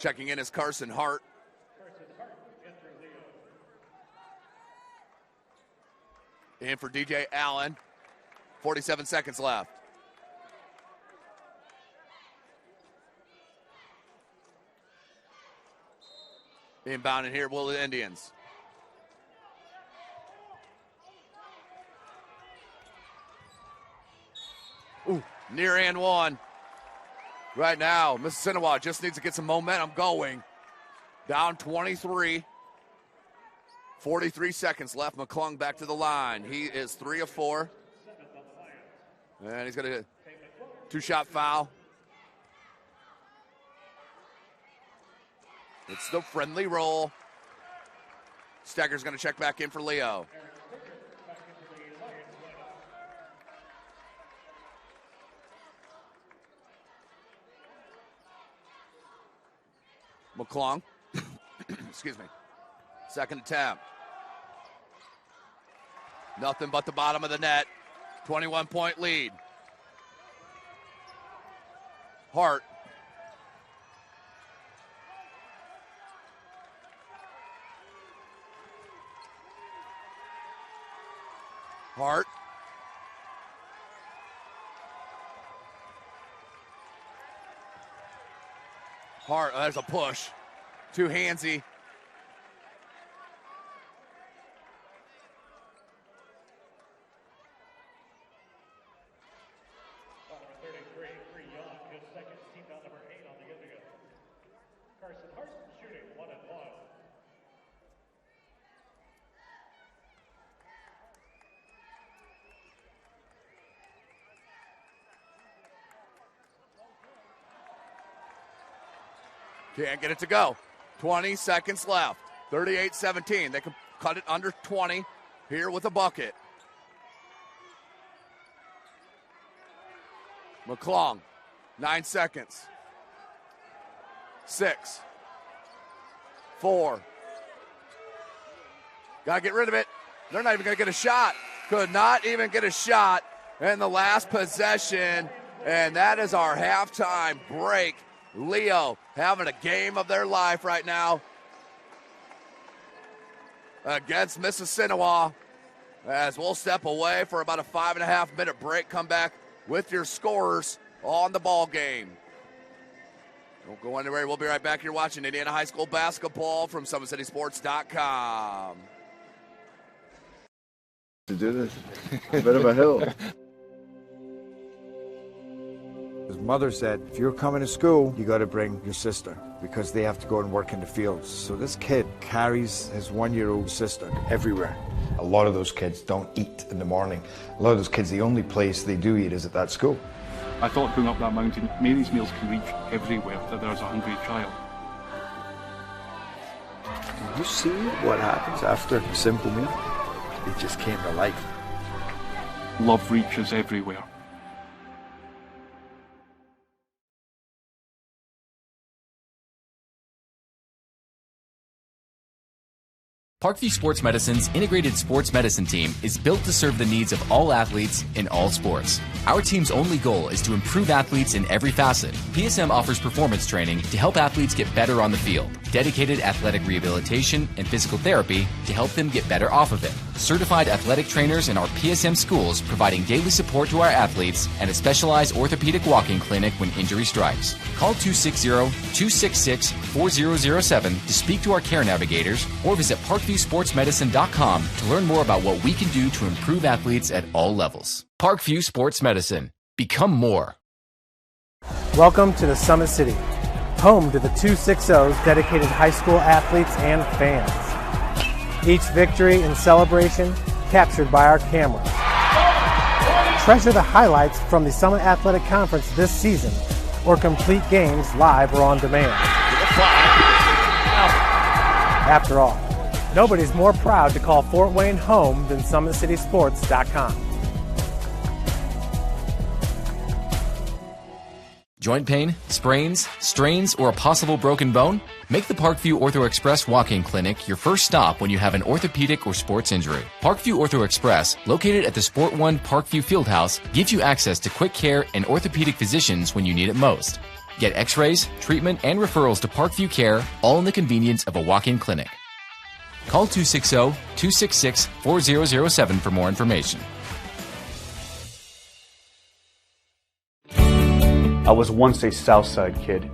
Checking in is Carson Hart. In for DJ Allen. 47 seconds left. Inbound in here will the Indians. Ooh, near and one. Right now, Mississinewa just needs to get some momentum going. Down 23. 43 seconds left. McClung back to the line. He is 3 of 4. And he's got a 2-shot foul. It's the friendly roll. Stecker's going to check back in for Leo. McClung. Excuse me. Second attempt. Nothing but the bottom of the net. 21-point lead. Hart. Hart. Hart, there's a push. Too handsy. Can't get it to go. 20 seconds left. 38-17. They can cut it under 20 here with a bucket. McClung, 9 seconds. 6, 4. Got to get rid of it. They're not even going to get a shot. Could not even get a shot in the last possession. And that is our halftime break. Leo having a game of their life right now against Mississinewa, as we'll step away for about a 5.5 minute break. Come back with your scores on the ball game. Don't go anywhere. We'll be right back here watching Indiana High School basketball from SummitCitySports.com. To do this, a bit of a hill. His mother said, if you're coming to school, you got to bring your sister because they have to go and work in the fields. So this kid carries his 1-year-old sister everywhere. A lot of those kids don't eat in the morning. A lot of those kids, the only place they do eat is at that school. I thought going up that mountain, Mary's meals can reach everywhere that there's a hungry child. You see what happens after a simple meal? It just came to life. Love reaches everywhere. Parkview Sports Medicine's integrated sports medicine team is built to serve the needs of all athletes in all sports. Our team's only goal is to improve athletes in every facet. PSM offers performance training to help athletes get better on the field, dedicated athletic rehabilitation and physical therapy to help them get better off of it, certified athletic trainers in our PSM schools providing daily support to our athletes, and a specialized orthopedic walking clinic when injury strikes. Call 260-266-4007 to speak to our care navigators or visit ParkviewSportsMedicine.com to learn more about what we can do to improve athletes at all levels. Parkview Sports Medicine. Become more. Welcome to the Summit City, home to the 260's dedicated high school athletes and fans. Each victory and celebration captured by our cameras. Treasure the highlights from the Summit Athletic Conference this season, or complete games live or on demand. After all, nobody's more proud to call Fort Wayne home than SummitCitySports.com. Joint pain, sprains, strains, or a possible broken bone? Make the Parkview Ortho Express walk-in clinic your first stop when you have an orthopedic or sports injury. Parkview Ortho Express, located at the Sport One Parkview Fieldhouse, gives you access to quick care and orthopedic physicians when you need it most. Get x-rays, treatment, and referrals to Parkview Care, all in the convenience of a walk-in clinic. Call 260-266-4007 for more information. I was once a Southside kid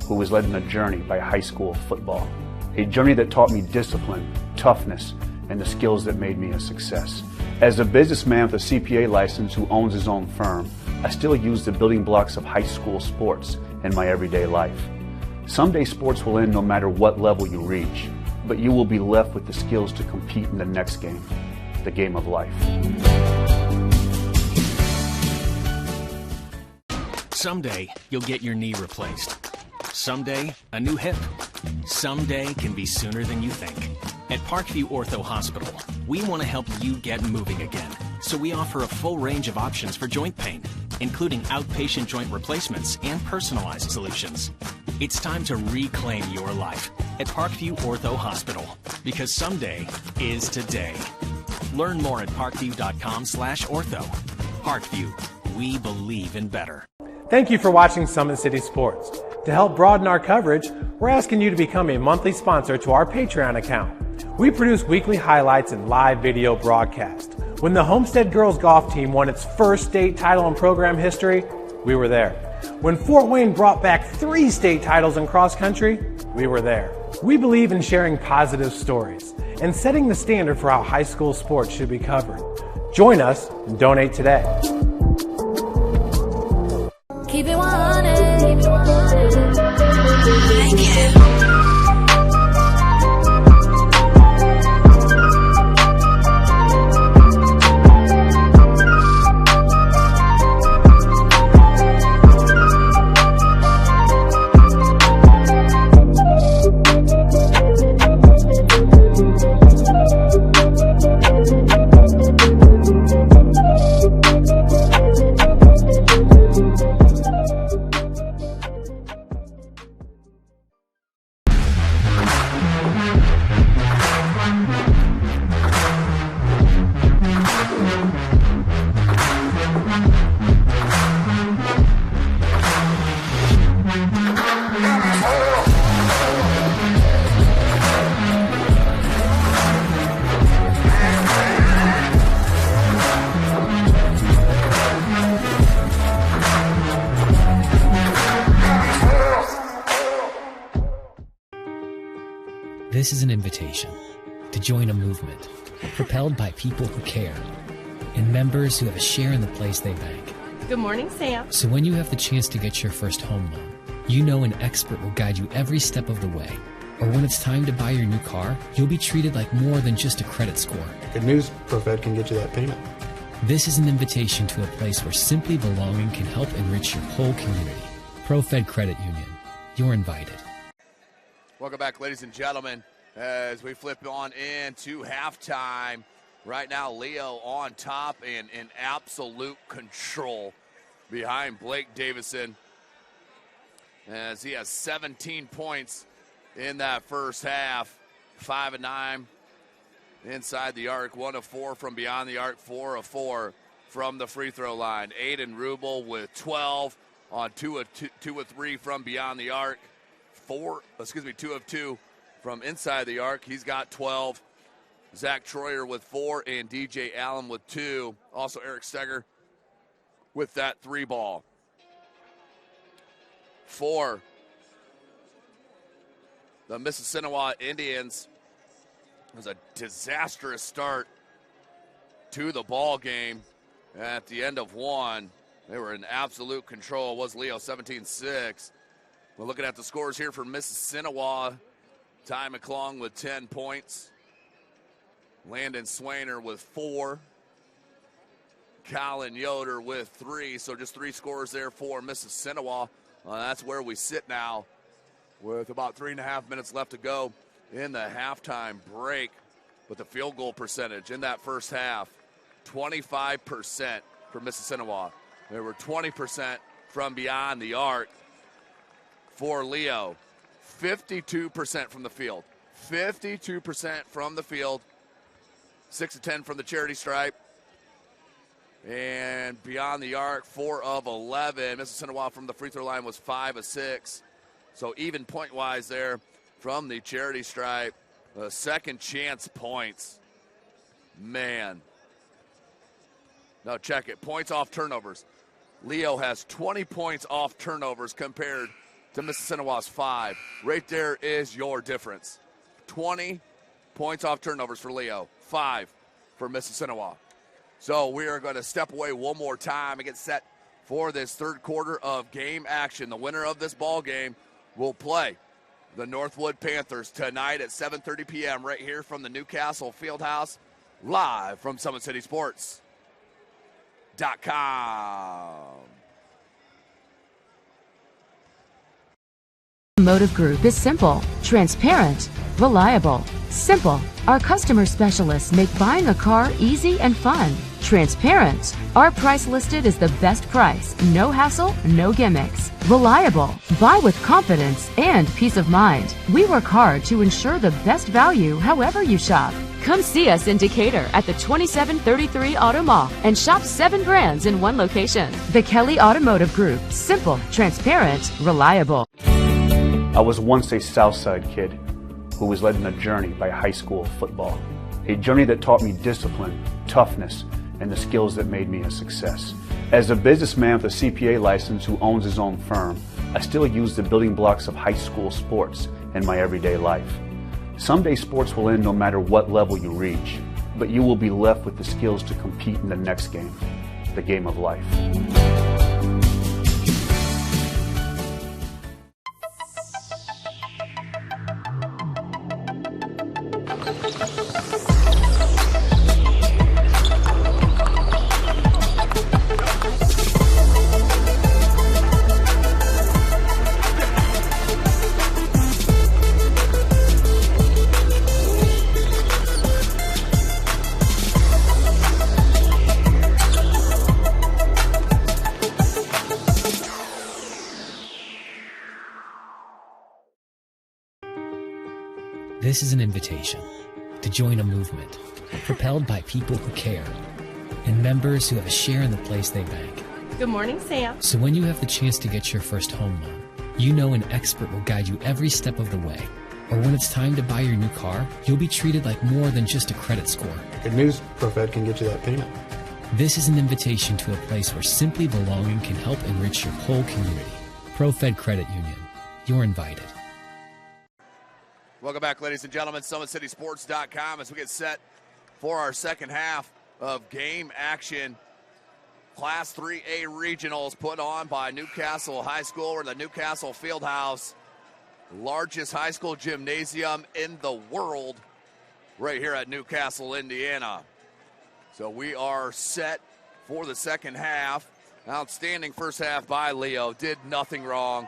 who was led on a journey by high school football. A journey that taught me discipline, toughness, and the skills that made me a success. As a businessman with a CPA license who owns his own firm, I still use the building blocks of high school sports in my everyday life. Someday sports will end no matter what level you reach, but you will be left with the skills to compete in the next game, the game of life. Someday, you'll get your knee replaced. Someday, a new hip. Someday can be sooner than you think. At Parkview Ortho Hospital, we want to help you get moving again. So we offer a full range of options for joint pain, including outpatient joint replacements and personalized solutions. It's time to reclaim your life at Parkview Ortho Hospital, because someday is today. Learn more at parkview.com/ortho. Parkview, we believe in better. Thank you for watching Summit City Sports. To help broaden our coverage, we're asking you to become a monthly sponsor to our Patreon account. We produce weekly highlights and live video broadcast. When the Homestead girls golf team won its first state title in program history, we were there. When Fort Wayne brought back 3 state titles in cross country, we were there. We believe in sharing positive stories and setting the standard for how high school sports should be covered. Join us and donate today. Keep it 100. Thank you. This is an invitation to join a movement propelled by people who care and members who have a share in the place they bank. Good morning, Sam. So when you have the chance to get your first home loan, you know an expert will guide you every step of the way. Or when it's time to buy your new car, you'll be treated like more than just a credit score. Good news, ProFed can get you that payment. This is an invitation to a place where simply belonging can help enrich your whole community. ProFed Credit Union. You're invited. Welcome back, ladies and gentlemen, as we flip on into halftime. Right now, Leo on top and in absolute control behind Blake Davison, as he has 17 points in that first half. 5 of 9 inside the arc, 1 of 4 from beyond the arc, 4 of 4 from the free throw line. Aiden Rubel with 12 on 2 of 3 from beyond the arc. 2 of 2 from inside the arc. He's got 12. Zach Troyer with 4 and DJ Allen with 2. Also Eric Steger with that 3 ball. 4. The Mississinewa Indians. It was a disastrous start to the ball game. At the end of 1, they were in absolute control. It was Leo 17-6. We're looking at the scores here for Mississinewa. Ty McClung with 10 points. Landon Swainer with 4. Colin Yoder with 3. So just 3 scores there for Mississinewa. That's where we sit now with about 3.5 minutes left to go in the halftime break. But the field goal percentage in that first half, 25% for Mississinewa. There were 20% from beyond the arc for Leo. 52% from the field. 52% from the field. 6 of 10 from the charity stripe. And beyond the arc, 4 of 11. Mississinewa from the free throw line was 5 of 6. So even point-wise there from the charity stripe. Second chance points. Man. Now check it. Points off turnovers. Leo has 20 points off turnovers compared to Mississinewa's 5. Right there is your difference. 20 points off turnovers for Leo. 5 for Mississinewa. So we are going to step away one more time and get set for this third quarter of game action. The winner of this ball game will play the Northwood Panthers tonight at 7:30 p.m. right here from the Newcastle Fieldhouse, live from SummitCitySports.com. Automotive Group is simple, transparent, reliable. Simple. Our customer specialists make buying a car easy and fun. Transparent. Our price listed is the best price. No hassle, no gimmicks. Reliable. Buy with confidence and peace of mind. We work hard to ensure the best value however you shop. Come see us in Decatur at the 2733 Auto Mall and shop 7 brands in one location. The Kelly Automotive Group. Simple, transparent, reliable. I was once a Southside kid who was led on a journey by high school football. A journey that taught me discipline, toughness, and the skills that made me a success. As a businessman with a CPA license who owns his own firm, I still use the building blocks of high school sports in my everyday life. Someday sports will end no matter what level you reach, but you will be left with the skills to compete in the next game, the game of life. This is an invitation to join a movement propelled by people who care and members who have a share in the place they bank. Good morning, Sam. So when you have the chance to get your first home loan, you know an expert will guide you every step of the way. Or when it's time to buy your new car, you'll be treated like more than just a credit score. Good news, ProFed can get you that payment. This is an invitation to a place where simply belonging can help enrich your whole community. ProFed Credit Union. You're invited. Welcome back, ladies and gentlemen. SummitCitySports.com as we get set for our second half of game action. Class 3A regionals put on by Newcastle High School or the Newcastle Fieldhouse. Largest high school gymnasium in the world right here at Newcastle, Indiana. So we are set for the second half. Outstanding first half by Leo. Did nothing wrong.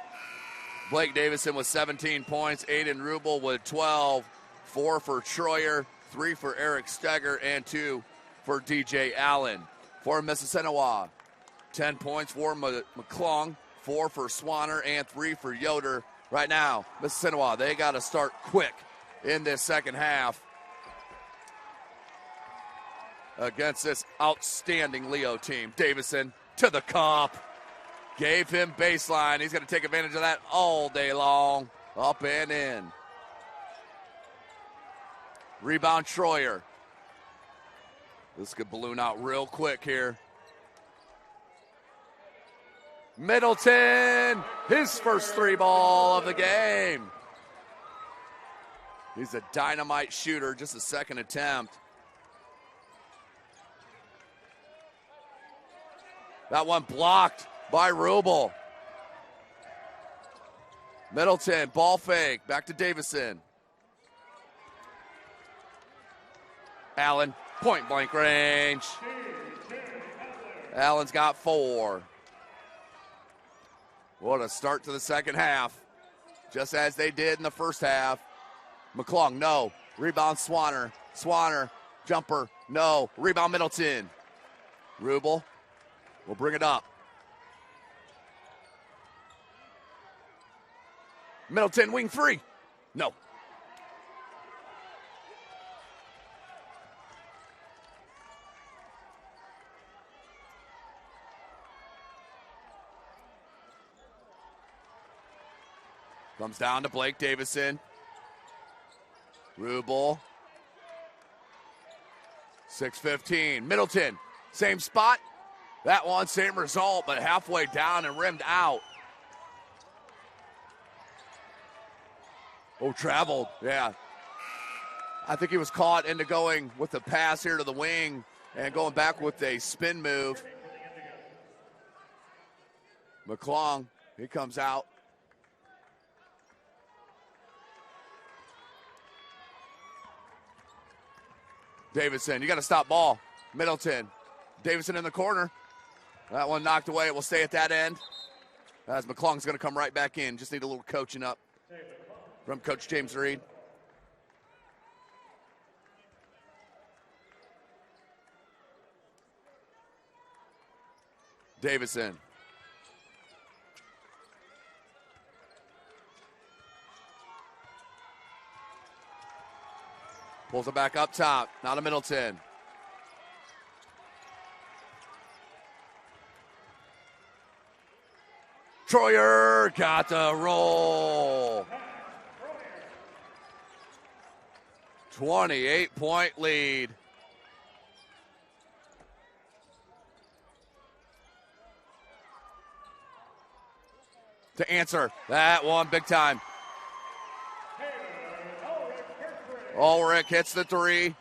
Blake Davison with 17 points. Aiden Rubel with 12. 4 for Troyer. 3 for Eric Steger. And 2 for DJ Allen. For Mississinewa, 10 points for McClung. 4 for Swanner. And 3 for Yoder. Right now, Mississinewa, they got to start quick in this second half against this outstanding Leo team. Davison to the cup. Gave him baseline. He's going to take advantage of that all day long. Up and in. Rebound Troyer. This could balloon out real quick here. Middleton, his first 3 ball of the game. He's a dynamite shooter, just a second attempt. That one blocked by Rubel. Middleton, ball fake, back to Davison. Allen, point blank range. Allen's got 4. What a start to the second half. Just as they did in the first half. McClung, no. Rebound Swanner. Swanner, jumper, no. Rebound Middleton. Rubel will bring it up. Middleton, wing 3. No. Comes down to Blake Davison. Rubel. 6:15. Middleton, same spot. That one, same result, but halfway down and rimmed out. Oh, traveled, yeah. I think he was caught into going with the pass here to the wing and going back with a spin move. McClung, he comes out. Davison, you got to stop ball. Middleton, Davison in the corner. That one knocked away. It will stay at that end. As McClung's going to come right back in. Just need a little coaching up from Coach James Reed. Davison. Pulls it back up top. Now to Middleton. Troyer got the roll. 28-point lead. To answer that one big time. Ulrich hits the 3.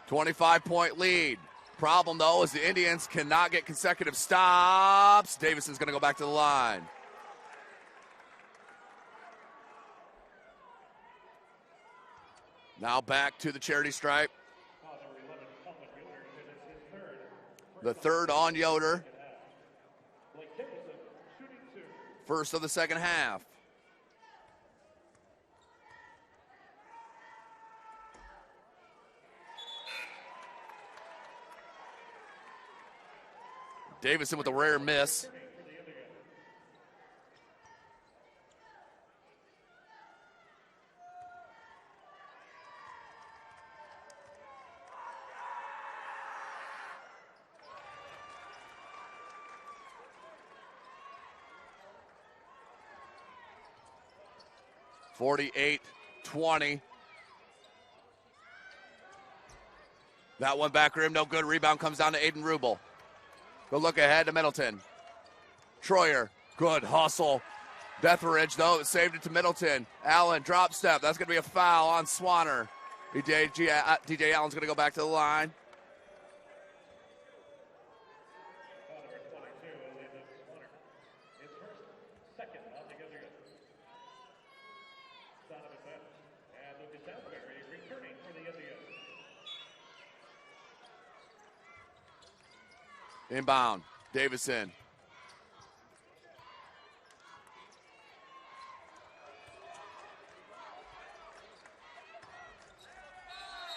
25-point lead. Problem, though, is the Indians cannot get consecutive stops. Davison's going to go back to the line. Now back to the charity stripe. The third on Yoder. First of the second half. Davison with a rare miss. (48-20). That one back rim, no good. Rebound comes down to Aiden Rubel. Good look ahead to Middleton. Troyer, good hustle. Deathridge, though, saved it to Middleton. Allen, drop step. That's going to be a foul on Swanner. DJ Allen's going to go back to the line. Inbound, Davison.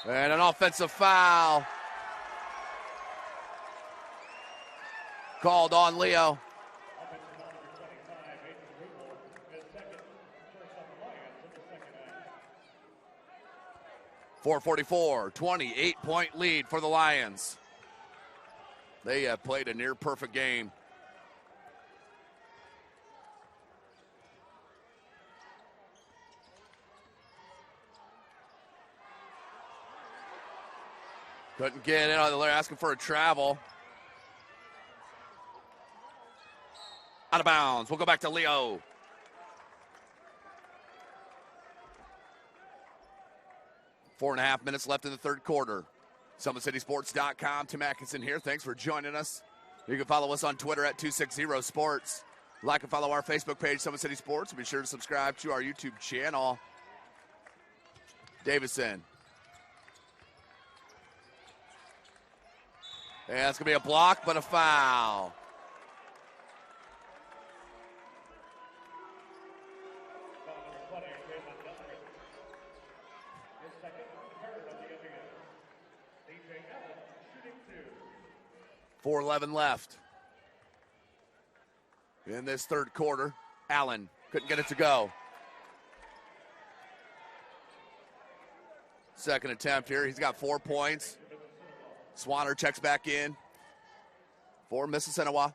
And an offensive foul called on Leo. .444, 28-point lead for the Lions. They have played a near-perfect game. Couldn't get in. They're asking for a travel. Out of bounds. We'll go back to Leo. Four and a half minutes left in the third quarter. SummitCitySports.com. Tim Atkinson here. Thanks for joining us. You can follow us on Twitter at 260sports. Like and follow our Facebook page, Summit City Sports. Be sure to subscribe to our YouTube channel. Davison. Yeah, it's going to be a block, but a foul. .411 left in this third quarter. Allen couldn't get it to go. Second attempt here. He's got 4 points. Swanner checks back in for Mississinewa.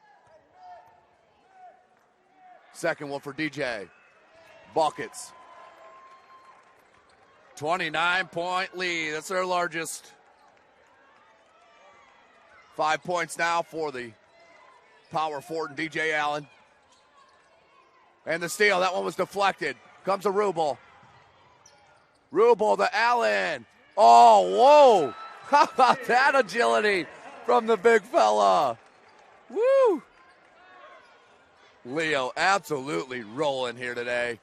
Second one for DJ. Buckets. 29-point lead. That's their largest. 5 points now for the power forward, DJ Allen. And the steal, that one was deflected. Comes to Rubel. Rubel to Allen. Oh, whoa. How about that agility from the big fella? Woo. Leo absolutely rolling here today.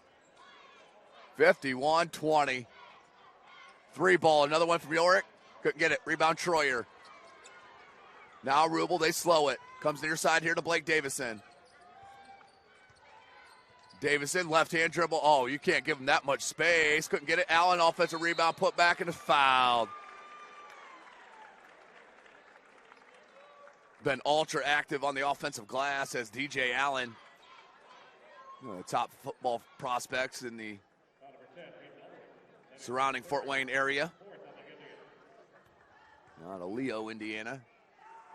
51-20. Three ball, another one from Yorick. Couldn't get it. Rebound Troyer. Now Rubel, they slow it. Comes near side here to Blake Davison. Davison, left-hand dribble. Oh, you can't give him that much space. Couldn't get it. Allen, offensive rebound, put back and is fouled. Been ultra active on the offensive glass as DJ Allen, top football prospects in the surrounding Fort Wayne area. Out of Leo, Indiana.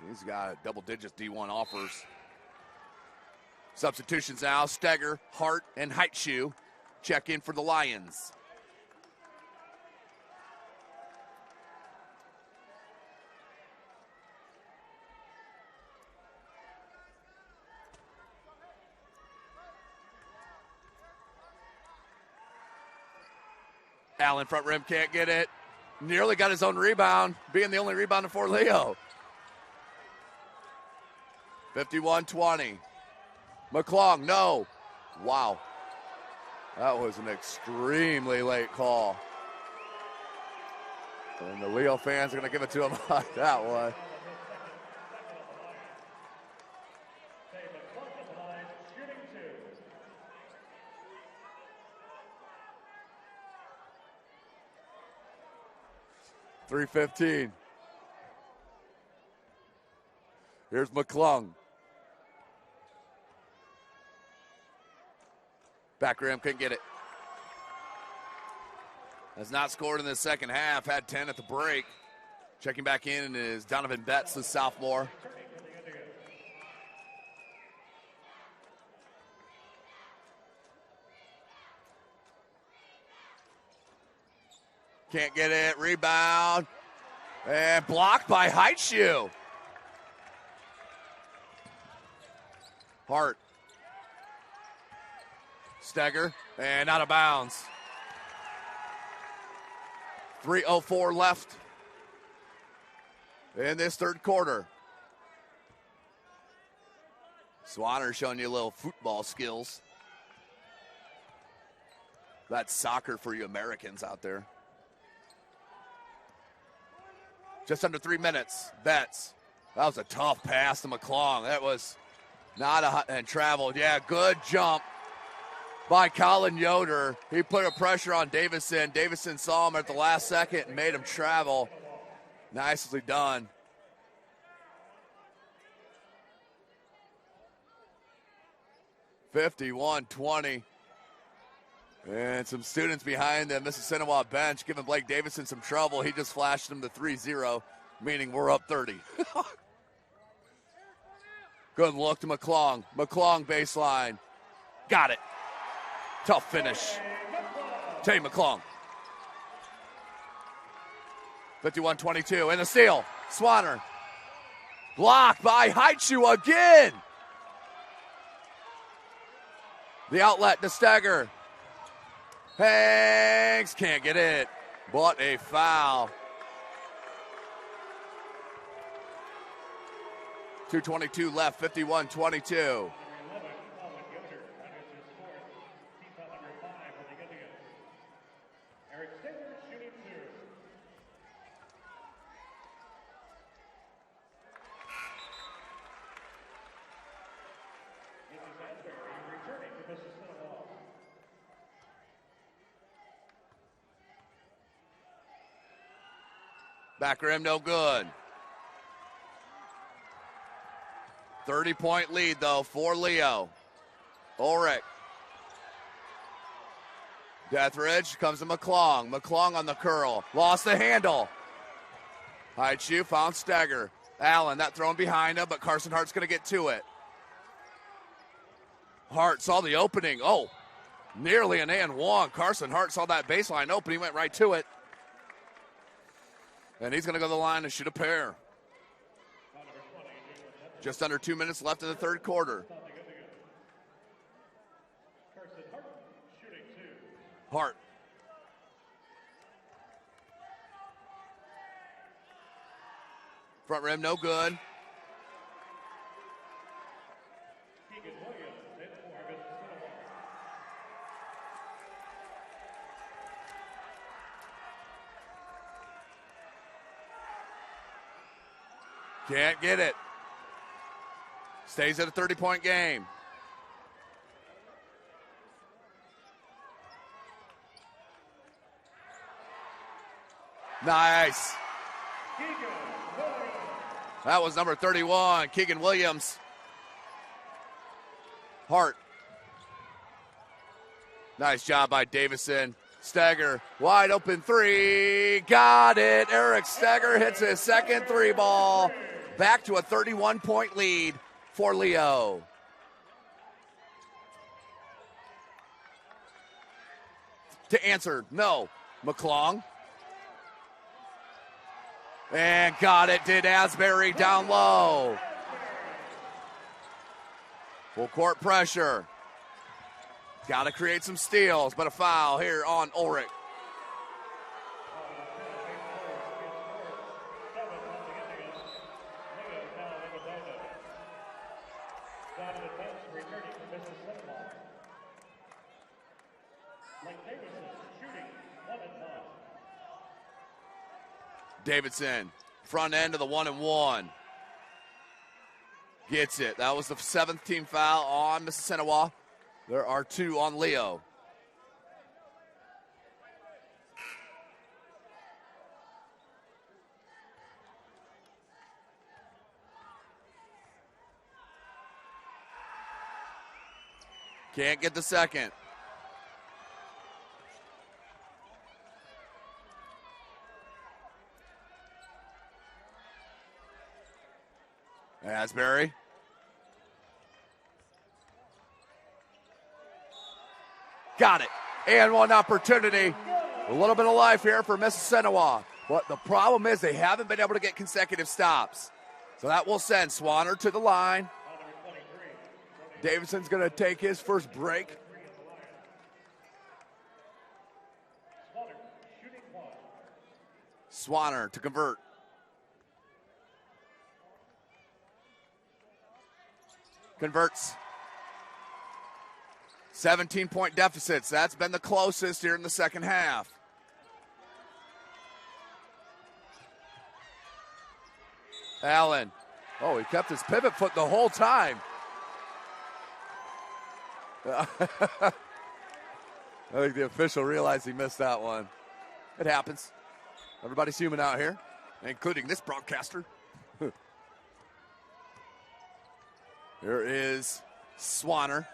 He's got double digits D1 offers. Substitutions now. Steger, Hart, and Heitshoe check in for the Lions. Allen front rim, can't get it. Nearly got his own rebound, being the only rebounder for Leo. 51-20. McClung, no. Wow. That was an extremely late call. And the Leo fans are going to give it to him on that one. .315. Here's McClung. Back rim, couldn't get it. Has not scored in the second half, had 10 at the break. Checking back in is Donovan Betts, the sophomore. Can't get it, rebound, and blocked by Heitshoe. Hart. Steger, and out of bounds. 3:04 left in this third quarter. Swanner showing you a little football skills. That's soccer for you Americans out there. Just under 3 minutes. Betts. That was a tough pass to McClung. That was not and traveled. Yeah, good jump by Colin Yoder. He put a pressure on Davison. Davison saw him at the last second and made him travel. Nicely done. (51-20). And some students behind the Mississinewa bench giving Blake Davison some trouble. He just flashed them to 3-0, meaning we're up 30. Good look to McClung. McClung baseline. Got it. Tough finish. Tay McClung. 51-22. And a steal. Swanner. Blocked by Haichu again. The outlet to Steger. Hanks can't get it. But a foul. 2:22 left, 51-22. Back rim, no good. 30-point lead, though, for Leo. Ulrich. Deathridge comes to McClung. McClung on the curl. Lost the handle. Haichu found Steger. Allen, that thrown behind him, but Carson Hart's going to get to it. Hart saw the opening. Oh, nearly an and one. Carson Hart saw that baseline open. He went right to it. And he's going to go to the line and shoot a pair. Just under 2 minutes left in the third quarter. Hart. Front rim, no good. Can't get it. Stays at a 30-point game. Nice. That was number 31, Keegan Williams. Hart. Nice job by Davison. Steger, wide open three. Got it. Eric Steger hits his second three ball. Back to a 31-point lead for Leo. To answer, no. McClung. And got it, did Asbury down low. Full court pressure. Got to create some steals, but a foul here on Ulrich. Davidson, front end of the 1-and-1. Gets it. That was the 7th team foul on Mississinewa. There are 2 on Leo. Can't get the second. Asbury. Got it. And one opportunity. A little bit of life here for Mississinewa. But the problem is they haven't been able to get consecutive stops. So that will send Swanner to the line. Davidson's going to take his first break Swanner to convert. Converts. 17-point deficits. That's been the closest here in the second half. Allen. Oh, he kept his pivot foot the whole time. I think the official realized he missed that one. It happens. Everybody's human out here, including this broadcaster. Here is Swanner.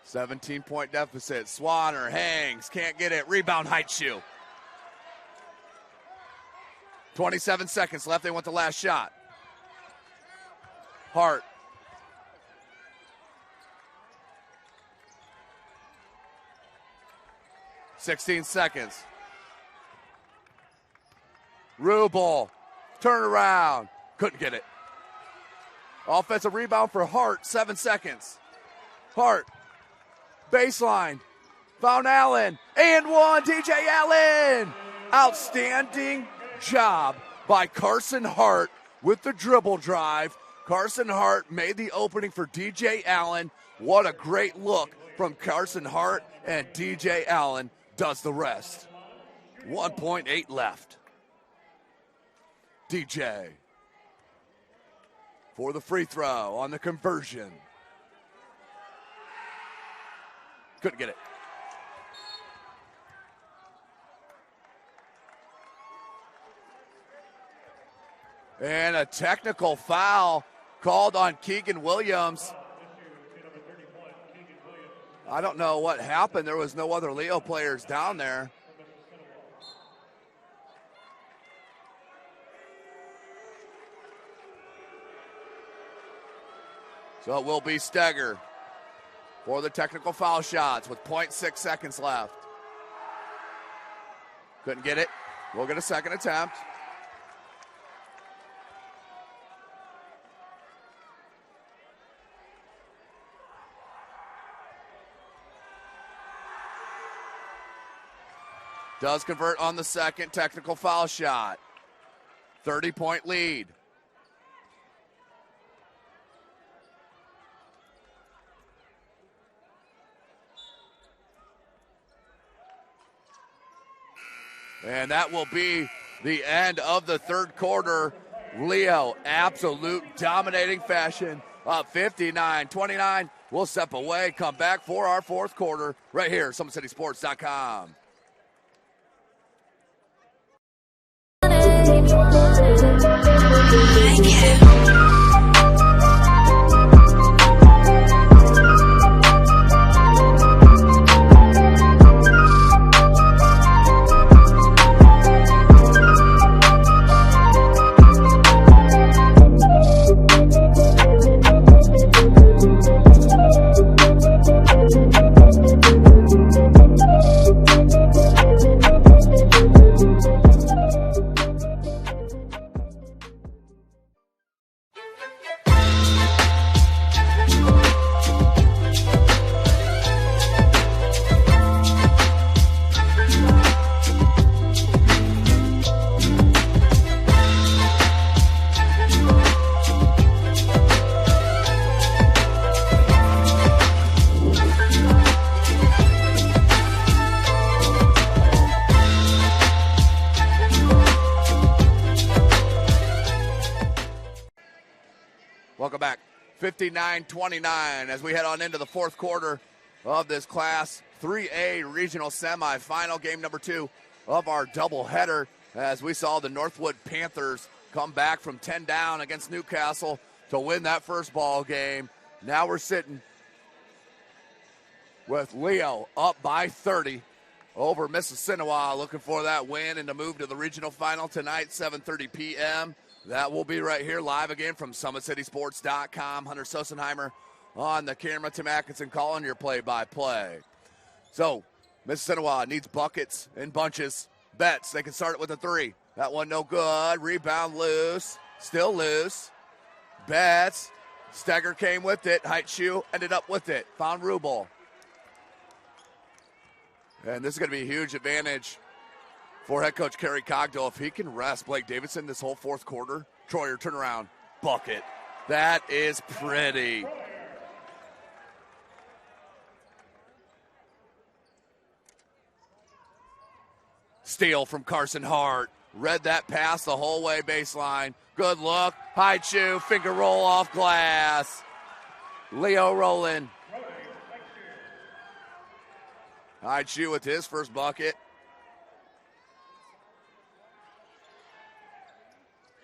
17-point deficit. Swanner hangs, can't get it. Rebound, Heitschuh. 27 seconds left. They want the last shot. Hart. $16 seconds. Rubel. Turn around. Couldn't get it. Offensive rebound for Hart. 7 seconds. Hart. Baseline. Found Allen. And one. DJ Allen. Outstanding job by Carson Hart with the dribble drive. Carson Hart made the opening for DJ Allen. What a great look from Carson Hart, and DJ Allen does the rest. 1.8 left. DJ for the free throw on the conversion. Couldn't get it. And a technical foul called on Keegan Williams. I don't know what happened. There was no other Leo players down there. So it will be Steger for the technical foul shots with 0.6 seconds left. Couldn't get it. We'll get a second attempt. Does convert on the second technical foul shot. 30-point lead. And that will be the end of the third quarter. Leo, absolute dominating fashion, up 59-29. We'll step away, come back for our fourth quarter right here, SummitCitySports.com. Welcome back. 59-29 as we head on into the fourth quarter of this Class 3A Regional Semifinal, game number 2 of our doubleheader, as we saw the Northwood Panthers come back from 10 down against Newcastle to win that first ball game. Now we're sitting with Leo up by 30 over Mississinewa, looking for that win and to move to the regional final tonight, 7:30 p.m. That will be right here live again from SummitCitySports.com. Hunter Sosenheimer on the camera. Tim Atkinson calling your play-by-play. So, Mississinewa needs buckets and bunches. Betts, they can start it with a 3. That one no good. Rebound loose. Still loose. Betts. Steger came with it. Heitschuh ended up with it. Found Rubel. And this is going to be a huge advantage For head coach Kerry Cogdill, if he can rest Blake Davidson this whole fourth quarter, Troyer turnaround, bucket. That is pretty. Steal from Carson Hart. Read that pass the whole way baseline. Good look. High shoe, finger roll off glass. Leo rolling. High shoe with his first bucket.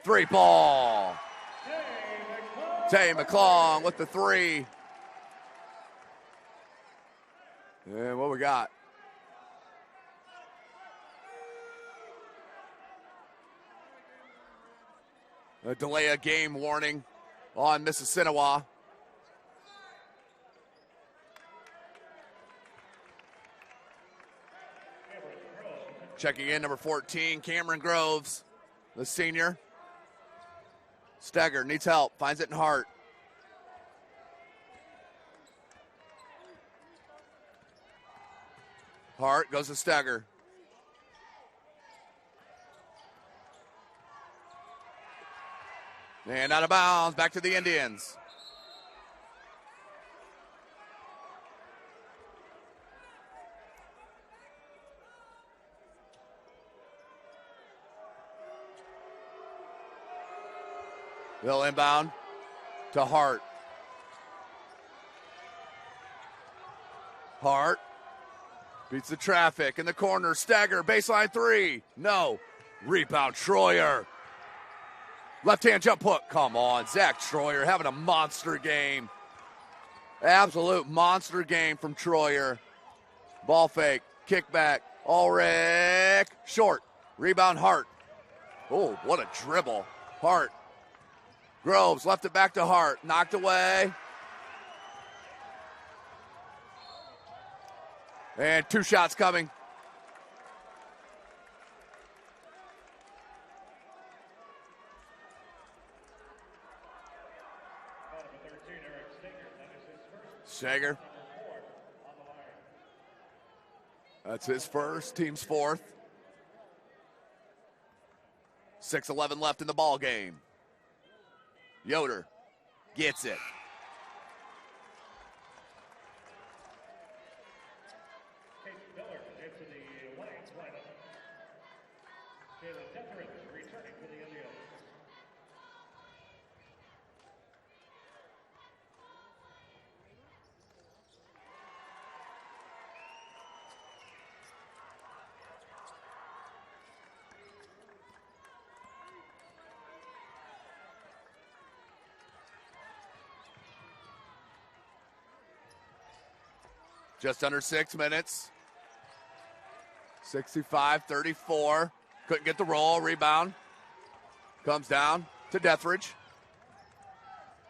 3-ball. Tay McClung with the 3. And what we got? A delay of game warning on Mississinewa. Checking in, number 14, Cameron Groves, the senior. Steger needs help, finds it in Hart. Hart goes to Steger. And out of bounds, back to the Indians. They'll inbound to Hart. Hart beats the traffic in the corner. Stagger, baseline 3. No. Rebound, Troyer. Left-hand jump hook. Come on, Zach Troyer having a monster game. Absolute monster game from Troyer. Ball fake, kickback. Ulrich, short. Rebound, Hart. Oh, what a dribble. Hart. Groves left it back to Hart. Knocked away. And 2 shots coming. Sager. That's his first, team's 4th. 6:11 left in the ball game. Yoder gets it. Just under 6 minutes. 65-34. Couldn't get the roll. Rebound. Comes down to Dethridge.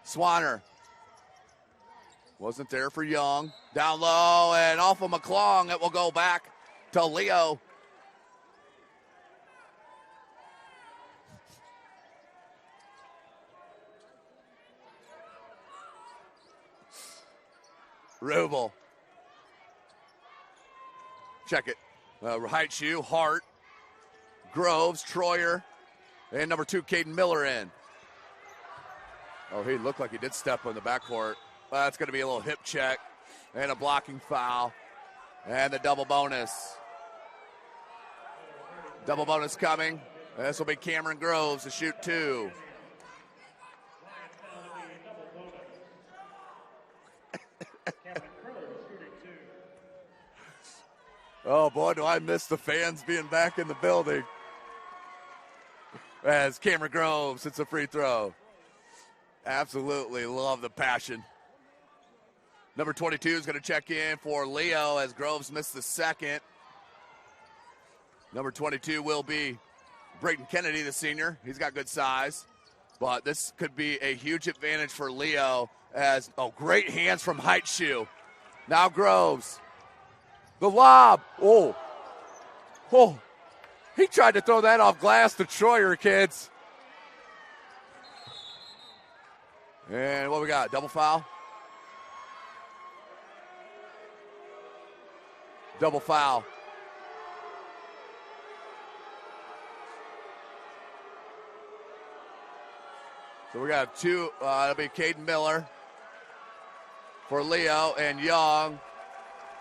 Swanner. Wasn't there for Young. Down low and off of McClung. It will go back to Leo. Rubel. Check it. Right shoe, Hart, Groves, Troyer, and number 2, Caden Miller in. Oh, he looked like he did step on the backcourt. That's going to be a little hip check and a blocking foul. And the double bonus. Double bonus coming. This will be Cameron Groves to shoot 2. Oh, boy, do I miss the fans being back in the building. As Cameron Groves hits a free throw. Absolutely love the passion. Number 22 is going to check in for Leo as Groves missed the second. Number 22 will be Brayton Kennedy, the senior. He's got good size. But this could be a huge advantage for Leo as, great hands from Heitshoe. Now Groves. The lob. Oh. He tried to throw that off glass to Troyer, kids. And what we got? Double foul? Double foul. So we got two. It'll be Caden Miller for Leo and Young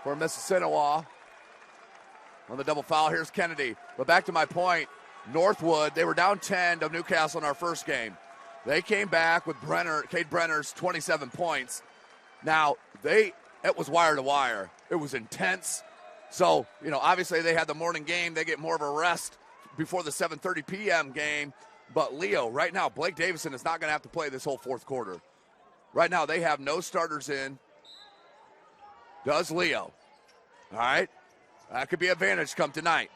for Mississinewa. On the double foul, here's Kennedy. But back to my point, Northwood, they were down 10 to Newcastle in our first game. They came back with Cade Brenner's 27 points. Now, it was wire to wire. It was intense. So, obviously they had the morning game. They get more of a rest before the 7:30 p.m. game. But Leo, right now, Blake Davison is not going to have to play this whole fourth quarter. Right now, they have no starters in. Does Leo. All right? That could be an advantage come tonight.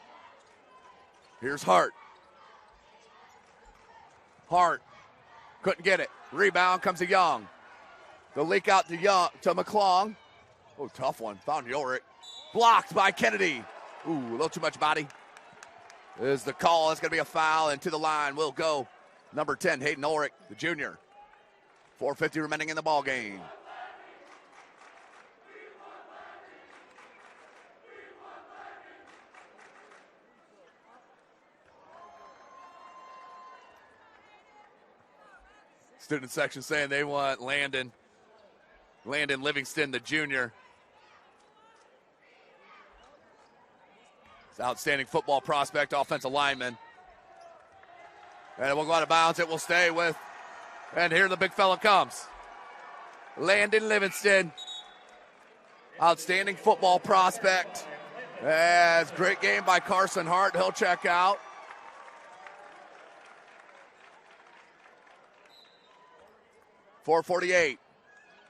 Here's Hart. Hart couldn't get it. Rebound comes to Young. The leak out to McClung. Oh, tough one. Found Ulrich. Blocked by Kennedy. Ooh, a little too much body. Is the call. It's going to be a foul, and to the line will go number 10, Hayden Ulrich, the junior. 4:50 remaining in the ball game. Student section saying they want Landon Livingston, the junior. It's an outstanding football prospect, offensive lineman. And it will go out of bounds. It will stay with, and here the big fella comes. Landon Livingston. Outstanding football prospect. It's a great game by Carson Hart. He'll check out. .448.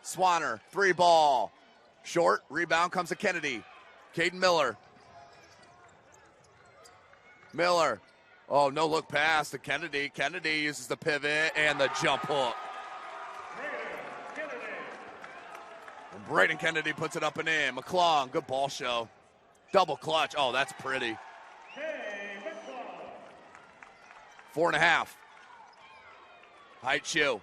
Swanner, 3 ball. Short, rebound comes to Kennedy. Caden Miller. Miller. Oh, no look pass to Kennedy. Kennedy uses the pivot and the jump hook. And Braden Kennedy puts it up and in. McClung, good ball show. Double clutch. Oh, that's pretty. 4.5. Height shoe.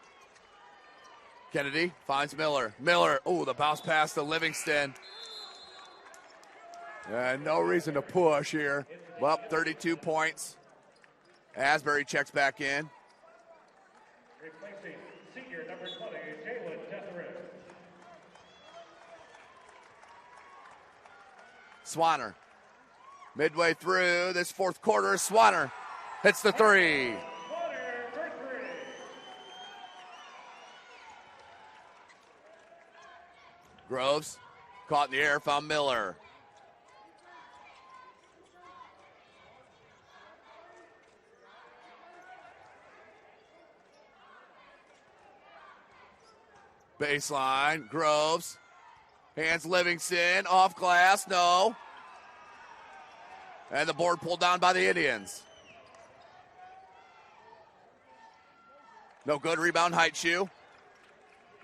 Kennedy finds Miller. Miller, oh, the bounce pass to Livingston. No reason to push here. Well, 32 points. Asbury checks back in. Replacing senior number 20, Jalen Detherin. Swanner. Midway through this fourth quarter, Swanner hits the 3. Groves caught in the air, found Miller. Baseline, Groves. Hands Livingston, off glass, no. And the board pulled down by the Indians. No good, rebound, Height shoe.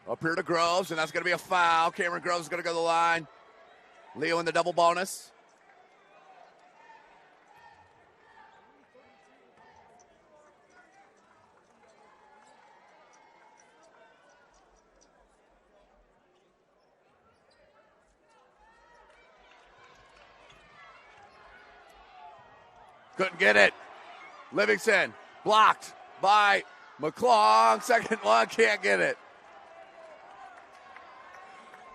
Up here to Groves, and that's going to be a foul. Cameron Groves is going to go to the line. Leo in the double bonus. Couldn't get it. Livingston blocked by McClung. Second one, can't get it.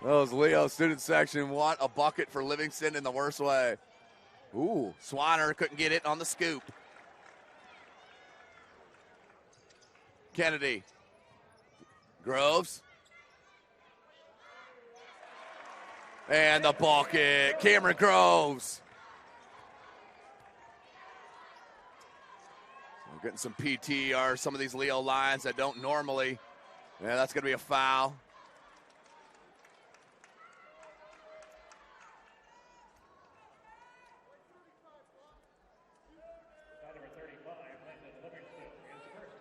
Those Leo student section want a bucket for Livingston in the worst way. Ooh, Swanner couldn't get it on the scoop. Kennedy. Groves. And the bucket. Cameron Groves. We're getting some PTR, some of these Leo lines that don't normally. Yeah, that's going to be a foul.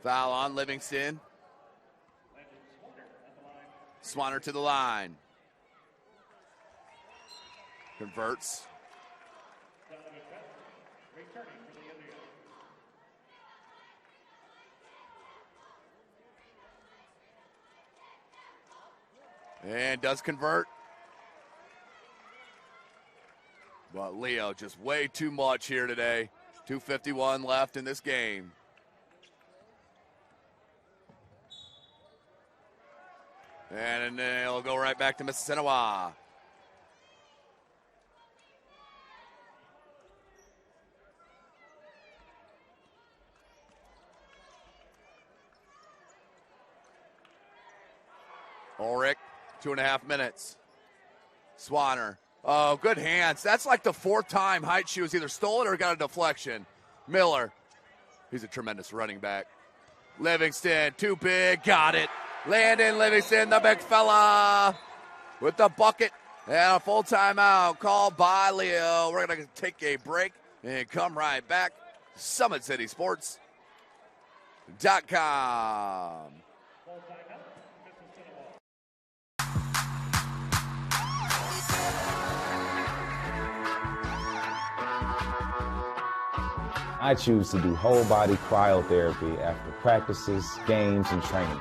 Foul on Livingston. Swanner to the line. Converts. And does convert. But Leo just way too much here today. 2:51 left in this game. And it'll go right back to Mississinewa. Ulrich, 2.5 minutes. Swanner. Oh, good hands. That's like the fourth time Heitschuh has either stolen or got a deflection. Miller. He's a tremendous running back. Livingston, too big, got it. Landon Livingston, the big fella, with the bucket. And a full timeout called by Leo. We're going to take a break and come right back. SummitCitySports.com. I choose to do whole body cryotherapy after practices, games, and training.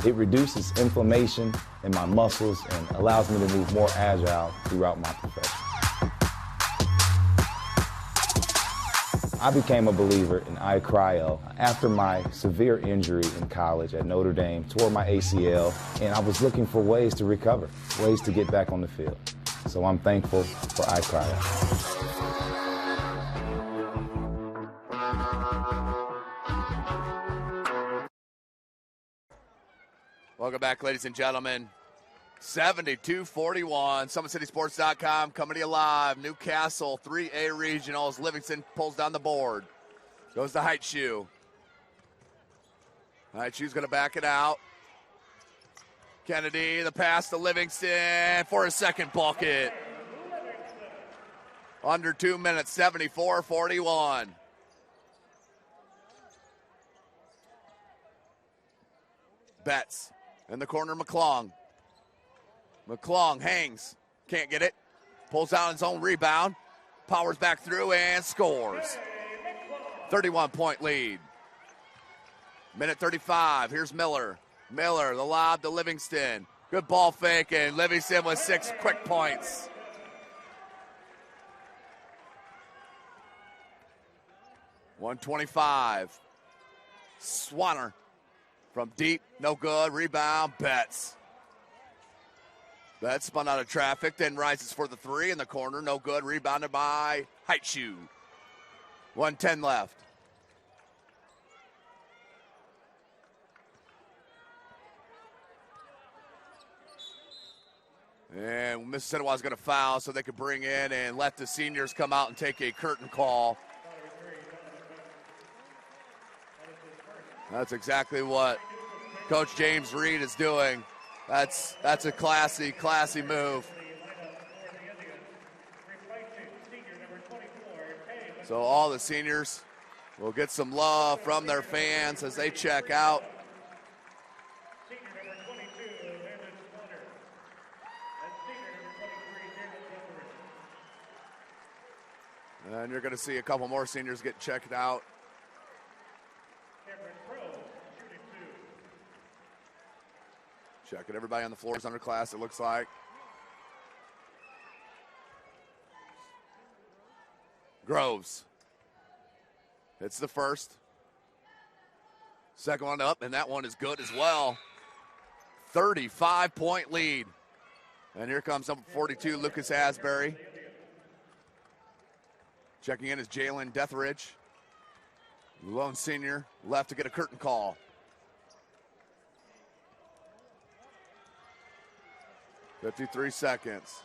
It reduces inflammation in my muscles and allows me to move more agile throughout my profession. I became a believer in iCryo after my severe injury in college at Notre Dame, tore my ACL, and I was looking for ways to recover, ways to get back on the field. So I'm thankful for iCryo. Welcome back, ladies and gentlemen. 72-41, SummitCitySports.com coming to you live. Newcastle 3A Regionals. Livingston pulls down the board. Goes to Heitschuh. Heitschuh's going to back it out. Kennedy, the pass to Livingston for a second bucket. Under 2 minutes, 74-41. Betts in the corner, McClung. McClung hangs, can't get it. Pulls out his own rebound. Powers back through and scores. 31-point lead. Minute 35, here's Miller. Miller, the lob to Livingston. Good ball fake, and Livingston with 6 quick points. .125. Swanner from deep, no good. Rebound, Betts. Betts spun out of traffic, then rises for the three in the corner. No good. Rebounded by Heitschuh. 1:10 left. And Mississinewa's going to foul so they could bring in and let the seniors come out and take a curtain call. That's exactly what Coach James Reed is doing. That's a classy move. So all the seniors will get some love from their fans as they check out. And you're going to see a couple more seniors get checked out. Checking everybody on the floor is underclass, it looks like. Groves. It's the first. Second one up, and that one is good as well. 35-point lead. And here comes number 42, Lucas Asbury. Checking in is Jalen Deathridge. Lone senior, left to get a curtain call. .53 seconds.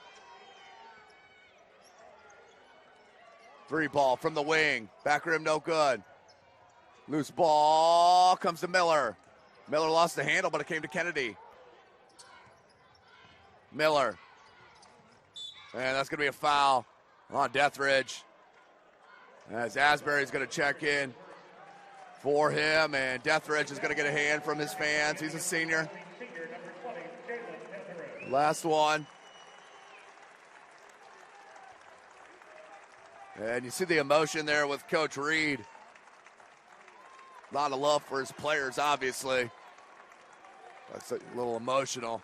Three ball from the wing. Back rim, no good. Loose ball comes to Miller. Miller lost the handle, but it came to Kennedy. Miller. And that's going to be a foul on Deathridge. As Asbury's going to check in for him, and Deathridge is going to get a hand from his fans. He's a senior. Last one. And you see the emotion there with Coach Reed. A lot of love for his players, obviously. That's a little emotional.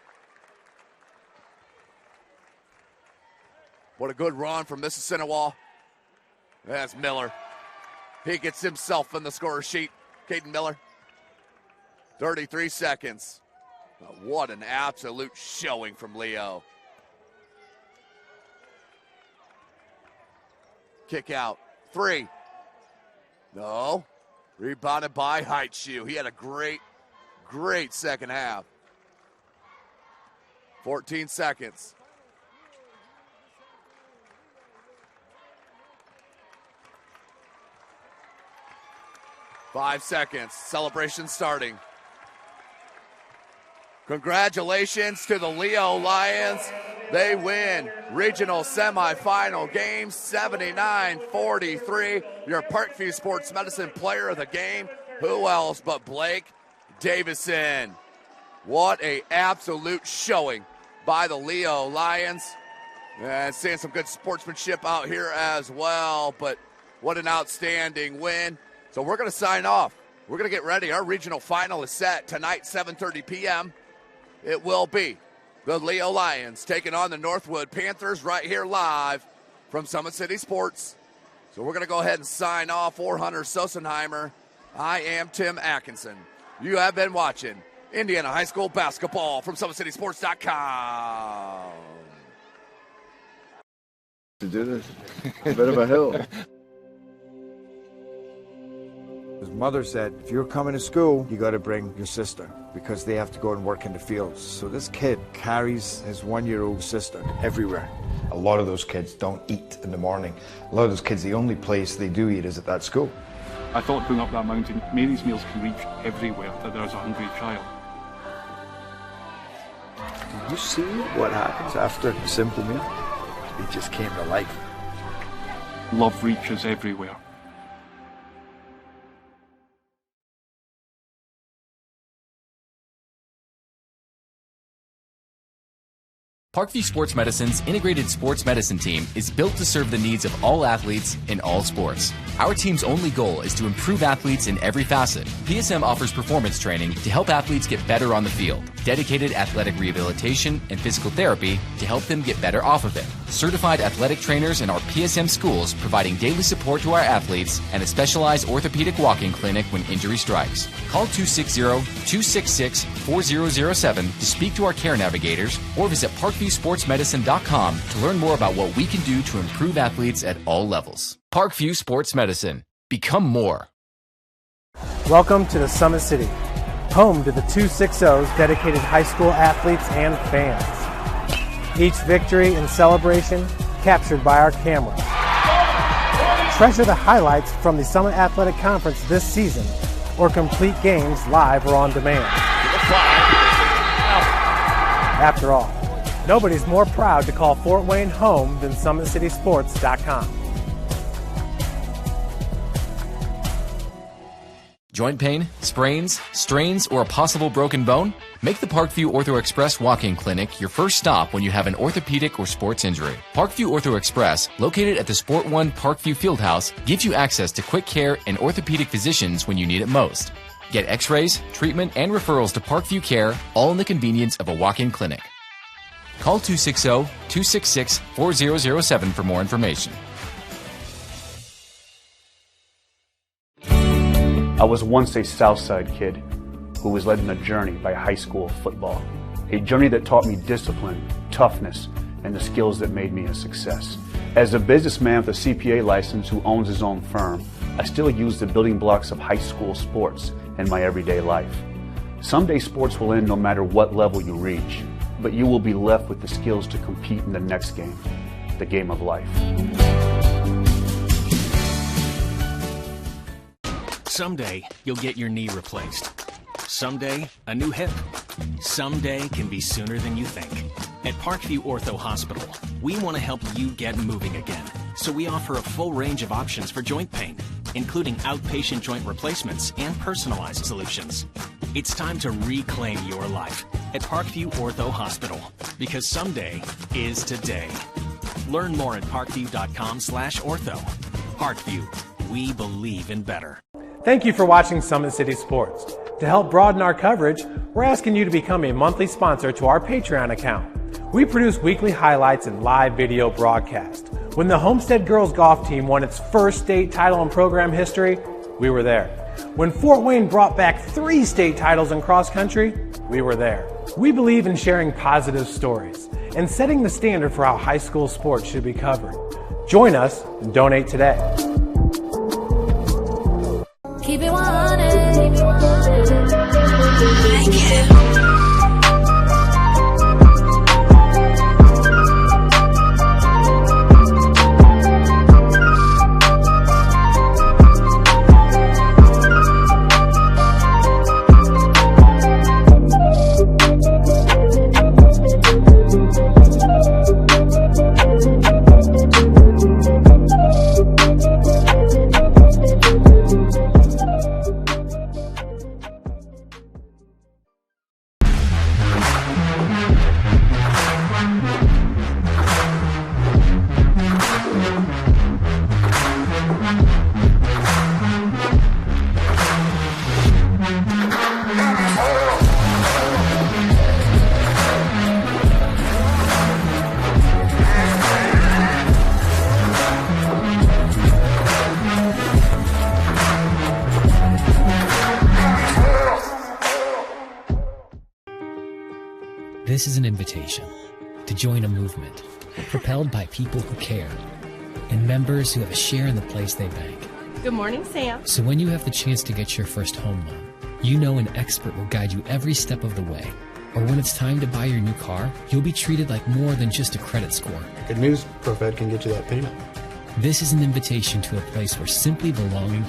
What a good run from Mississinewa. That's Miller. He gets himself in the score sheet Caden Miller. 33 seconds. What an absolute showing from Leo. Kick out. 3. No. Rebounded by Heitshu. He had a great second half. 14 seconds. Five seconds. Celebration starting. Congratulations to the Leo Lions. They win regional semifinal game 79-43. Your Parkview Sports Medicine player of the game. Who else but Blake Davison? What a absolute showing by the Leo Lions. And seeing some good sportsmanship out here as well, but what an outstanding win. So we're going to sign off. We're going to get ready. Our regional final is set tonight, 7:30 p.m. It will be the Leo Lions taking on the Northwood Panthers right here live from Summit City Sports. So we're going to go ahead and sign off for Hunter Sosenheimer. I am Tim Atkinson. You have been watching Indiana High School basketball from SummitCitySports.com. To do this, a bit of a hill. His mother said, if you're coming to school, you got to bring your sister because they have to go and work in the fields. So this kid carries his 1-year-old sister everywhere. A lot of those kids don't eat in the morning. A lot of those kids, the only place they do eat is at that school. I thought going up that mountain, Mary's meals can reach everywhere that there's a hungry child. You see what happens after a simple meal? It just came to life. Love reaches everywhere. Parkview Sports Medicine's integrated sports medicine team is built to serve the needs of all athletes in all sports. Our team's only goal is to improve athletes in every facet. PSM offers performance training to help athletes get better on the field, dedicated athletic rehabilitation and physical therapy to help them get better off of it, certified athletic trainers in our PSM schools providing daily support to our athletes, and a specialized orthopedic walk-in clinic when injury strikes. Call 260-266-4007 to speak to our care navigators or visit ParkviewSportsMedicine.com to learn more about what we can do to improve athletes at all levels. Parkview Sports Medicine. Become more. Welcome to the Summit City, home to the 260's dedicated high school athletes and fans. Each victory and celebration captured by our cameras. Treasure the highlights from the Summit Athletic Conference this season or complete games live or on demand. After all, nobody's more proud to call Fort Wayne home than SummitCitySports.com. Joint pain, sprains, strains, or a possible broken bone? Make the Parkview Ortho Express walk-in clinic your first stop when you have an orthopedic or sports injury. Parkview Ortho Express, located at the Sport One Parkview Fieldhouse, gives you access to quick care and orthopedic physicians when you need it most. Get x-rays, treatment, and referrals to Parkview Care, all in the convenience of a walk-in clinic. Call 260-266-4007 for more information. I was once a Southside kid who was led on a journey by high school football. A journey that taught me discipline, toughness, and the skills that made me a success. As a businessman with a CPA license who owns his own firm, I still use the building blocks of high school sports in my everyday life. Someday sports will end no matter what level you reach, but you will be left with the skills to compete in the next game, the game of life. Someday, you'll get your knee replaced. Someday, a new hip. Someday can be sooner than you think. At Parkview Ortho Hospital, we want to help you get moving again. So we offer a full range of options for joint pain, including outpatient joint replacements and personalized solutions. It's time to reclaim your life at Parkview Ortho Hospital, because someday is today. Learn more at parkview.com/ortho. Parkview, we believe in better. Thank you for watching Summit City Sports. To help broaden our coverage, we're asking you to become a monthly sponsor to our Patreon account. We produce weekly highlights and live video broadcast. When the Homestead Girls Golf Team won its first state title in program history, we were there. When Fort Wayne brought back 3 state titles in cross country, we were there. We believe in sharing positive stories and setting the standard for how high school sports should be covered. Join us and donate today. Keep it 100. This is an invitation to join a movement propelled by people who care and members who have a share in the place they bank. Good morning, Sam. So when you have the chance to get your first home loan, you know an expert will guide you every step of the way. Or when it's time to buy your new car, you'll be treated like more than just a credit score. Good news, ProFed can get you that payment. This is an invitation to a place where simply belonging